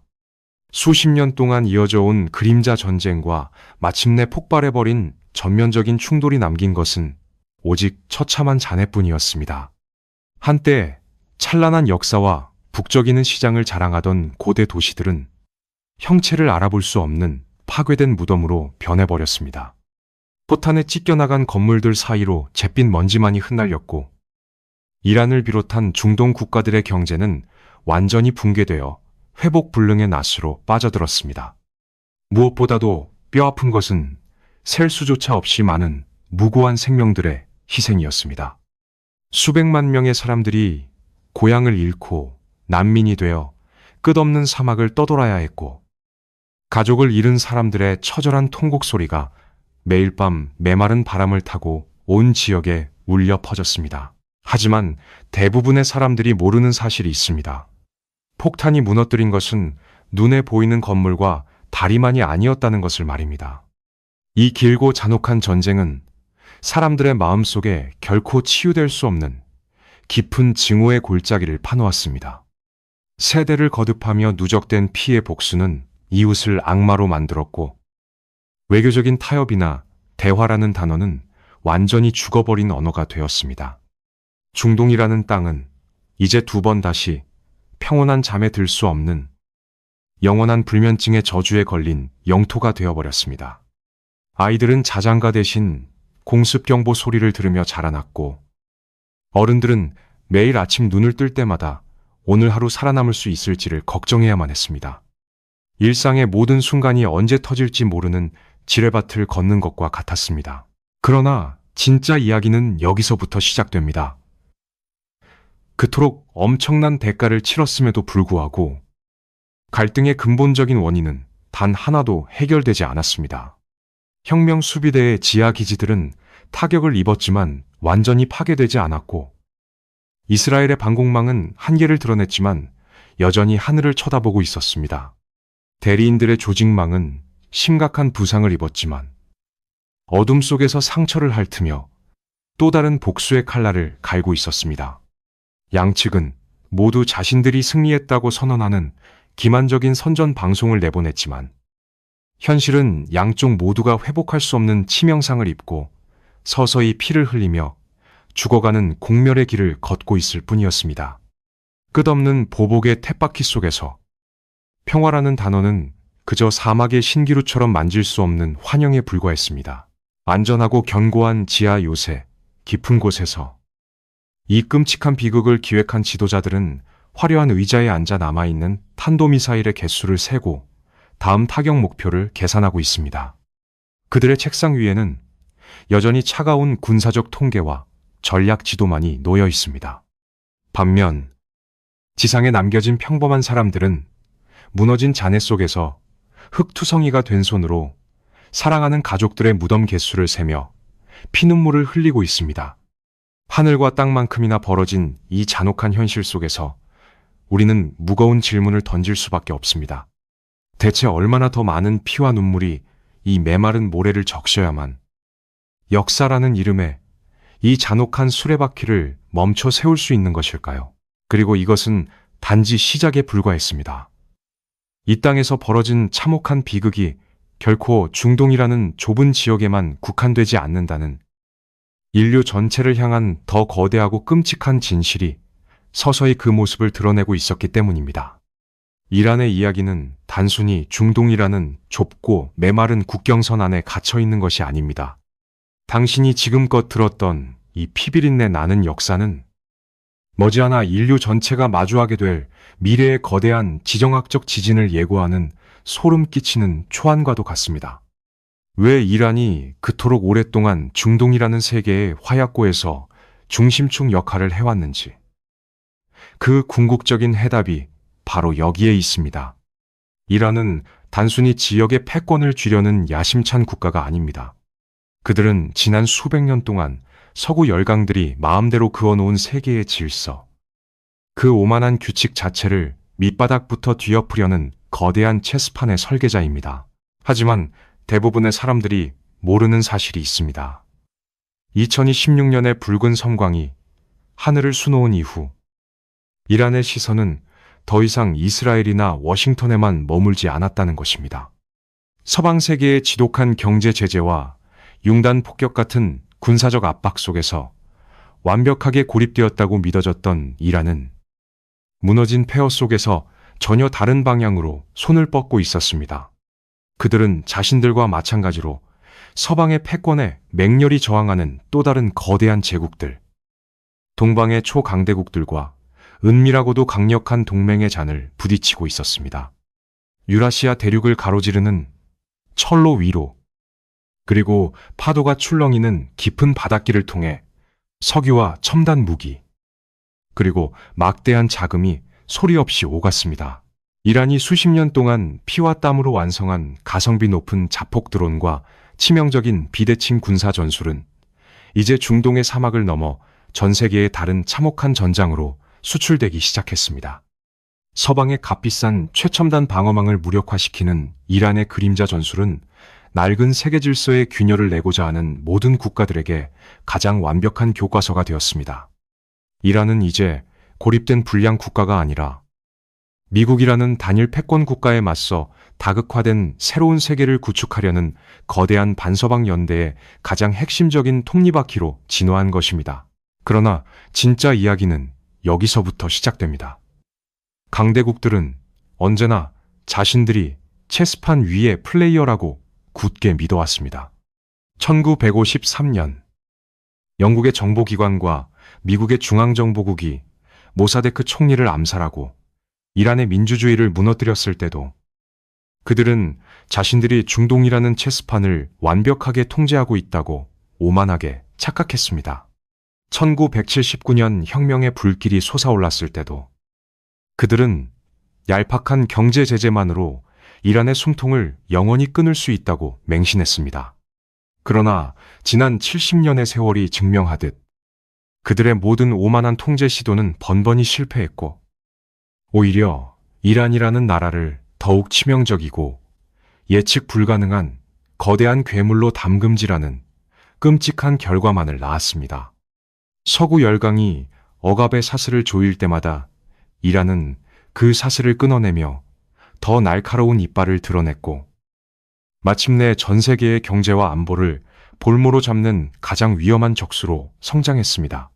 수십 년 동안 이어져 온 그림자 전쟁과 마침내 폭발해버린 전면적인 충돌이 남긴 것은 오직 처참한 잔해뿐이었습니다. 한때 찬란한 역사와 북적이는 시장을 자랑하던 고대 도시들은 형체를 알아볼 수 없는 파괴된 무덤으로 변해버렸습니다. 포탄에 찢겨나간 건물들 사이로 잿빛 먼지만이 흩날렸고 이란을 비롯한 중동 국가들의 경제는 완전히 붕괴되어 회복 불능의 낫으로 빠져들었습니다. 무엇보다도 뼈아픈 것은 셀 수조차 없이 많은 무고한 생명들의 희생이었습니다. 수백만 명의 사람들이 고향을 잃고 난민이 되어 끝없는 사막을 떠돌아야 했고 가족을 잃은 사람들의 처절한 통곡 소리가 매일 밤 메마른 바람을 타고 온 지역에 울려 퍼졌습니다. 하지만 대부분의 사람들이 모르는 사실이 있습니다. 폭탄이 무너뜨린 것은 눈에 보이는 건물과 다리만이 아니었다는 것을 말입니다. 이 길고 잔혹한 전쟁은 사람들의 마음속에 결코 치유될 수 없는 깊은 증오의 골짜기를 파놓았습니다. 세대를 거듭하며 누적된 피해 복수는 이웃을 악마로 만들었고, 외교적인 타협이나 대화라는 단어는 완전히 죽어버린 언어가 되었습니다. 중동이라는 땅은 이제 두 번 다시 평온한 잠에 들 수 없는 영원한 불면증의 저주에 걸린 영토가 되어버렸습니다. 아이들은 자장가 대신 공습경보 소리를 들으며 자라났고, 어른들은 매일 아침 눈을 뜰 때마다 오늘 하루 살아남을 수 있을지를 걱정해야만 했습니다. 일상의 모든 순간이 언제 터질지 모르는 지뢰밭을 걷는 것과 같았습니다. 그러나 진짜 이야기는 여기서부터 시작됩니다. 그토록 엄청난 대가를 치렀음에도 불구하고 갈등의 근본적인 원인은 단 하나도 해결되지 않았습니다. 혁명 수비대의 지하 기지들은 타격을 입었지만 완전히 파괴되지 않았고, 이스라엘의 방공망은 한계를 드러냈지만 여전히 하늘을 쳐다보고 있었습니다. 대리인들의 조직망은 심각한 부상을 입었지만 어둠 속에서 상처를 핥으며 또 다른 복수의 칼날을 갈고 있었습니다. 양측은 모두 자신들이 승리했다고 선언하는 기만적인 선전 방송을 내보냈지만, 현실은 양쪽 모두가 회복할 수 없는 치명상을 입고 서서히 피를 흘리며 죽어가는 공멸의 길을 걷고 있을 뿐이었습니다. 끝없는 보복의 쳇바퀴 속에서 평화라는 단어는 그저 사막의 신기루처럼 만질 수 없는 환영에 불과했습니다. 안전하고 견고한 지하 요새 깊은 곳에서 이 끔찍한 비극을 기획한 지도자들은 화려한 의자에 앉아 남아있는 탄도미사일의 개수를 세고 다음 타격 목표를 계산하고 있습니다. 그들의 책상 위에는 여전히 차가운 군사적 통계와 전략 지도만이 놓여 있습니다. 반면 지상에 남겨진 평범한 사람들은 무너진 잔해 속에서 흙투성이가 된 손으로 사랑하는 가족들의 무덤 개수를 세며 피눈물을 흘리고 있습니다. 하늘과 땅만큼이나 벌어진 이 잔혹한 현실 속에서 우리는 무거운 질문을 던질 수밖에 없습니다. 대체 얼마나 더 많은 피와 눈물이 이 메마른 모래를 적셔야만 역사라는 이름에 이 잔혹한 수레바퀴를 멈춰 세울 수 있는 것일까요? 그리고 이것은 단지 시작에 불과했습니다. 이 땅에서 벌어진 참혹한 비극이 결코 중동이라는 좁은 지역에만 국한되지 않는다는 인류 전체를 향한 더 거대하고 끔찍한 진실이 서서히 그 모습을 드러내고 있었기 때문입니다. 이란의 이야기는 단순히 중동이라는 좁고 메마른 국경선 안에 갇혀 있는 것이 아닙니다. 당신이 지금껏 들었던 이 피비린내 나는 역사는 머지않아 인류 전체가 마주하게 될 미래의 거대한 지정학적 지진을 예고하는 소름 끼치는 초안과도 같습니다. 왜 이란이 그토록 오랫동안 중동이라는 세계의 화약고에서 중심축 역할을 해왔는지, 그 궁극적인 해답이 바로 여기에 있습니다. 이란은 단순히 지역의 패권을 쥐려는 야심찬 국가가 아닙니다. 그들은 지난 수백 년 동안 서구 열강들이 마음대로 그어놓은 세계의 질서, 그 오만한 규칙 자체를 밑바닥부터 뒤엎으려는 거대한 체스판의 설계자입니다. 하지만 대부분의 사람들이 모르는 사실이 있습니다. 2026년의 붉은 섬광이 하늘을 수놓은 이후 이란의 시선은 더 이상 이스라엘이나 워싱턴에만 머물지 않았다는 것입니다. 서방 세계의 지독한 경제 제재와 융단 폭격 같은 군사적 압박 속에서 완벽하게 고립되었다고 믿어졌던 이란은 무너진 폐허 속에서 전혀 다른 방향으로 손을 뻗고 있었습니다. 그들은 자신들과 마찬가지로 서방의 패권에 맹렬히 저항하는 또 다른 거대한 제국들, 동방의 초강대국들과 은밀하고도 강력한 동맹의 잔을 부딪히고 있었습니다. 유라시아 대륙을 가로지르는 철로 위로, 그리고 파도가 출렁이는 깊은 바닷길을 통해 석유와 첨단 무기, 그리고 막대한 자금이 소리 없이 오갔습니다. 이란이 수십 년 동안 피와 땀으로 완성한 가성비 높은 자폭 드론과 치명적인 비대칭 군사 전술은 이제 중동의 사막을 넘어 전 세계의 다른 참혹한 전장으로 수출되기 시작했습니다. 서방의 값비싼 최첨단 방어망을 무력화시키는 이란의 그림자 전술은 낡은 세계 질서의 균열을 내고자 하는 모든 국가들에게 가장 완벽한 교과서가 되었습니다. 이란은 이제 고립된 불량 국가가 아니라 미국이라는 단일 패권 국가에 맞서 다극화된 새로운 세계를 구축하려는 거대한 반서방 연대의 가장 핵심적인 톱니바퀴로 진화한 것입니다. 그러나 진짜 이야기는 여기서부터 시작됩니다. 강대국들은 언제나 자신들이 체스판 위의 플레이어라고 굳게 믿어왔습니다. 1953년 영국의 정보기관과 미국의 중앙정보국이 모사데크 총리를 암살하고 이란의 민주주의를 무너뜨렸을 때도 그들은 자신들이 중동이라는 체스판을 완벽하게 통제하고 있다고 오만하게 착각했습니다. 1979년 혁명의 불길이 솟아올랐을 때도 그들은 얄팍한 경제 제재만으로 이란의 숨통을 영원히 끊을 수 있다고 맹신했습니다. 그러나 지난 70년의 세월이 증명하듯 그들의 모든 오만한 통제 시도는 번번이 실패했고 오히려 이란이라는 나라를 더욱 치명적이고 예측 불가능한 거대한 괴물로 담금질하는 끔찍한 결과만을 낳았습니다. 서구 열강이 억압의 사슬을 조일 때마다 이란은 그 사슬을 끊어내며 더 날카로운 이빨을 드러냈고 마침내 전 세계의 경제와 안보를 볼모로 잡는 가장 위험한 적수로 성장했습니다.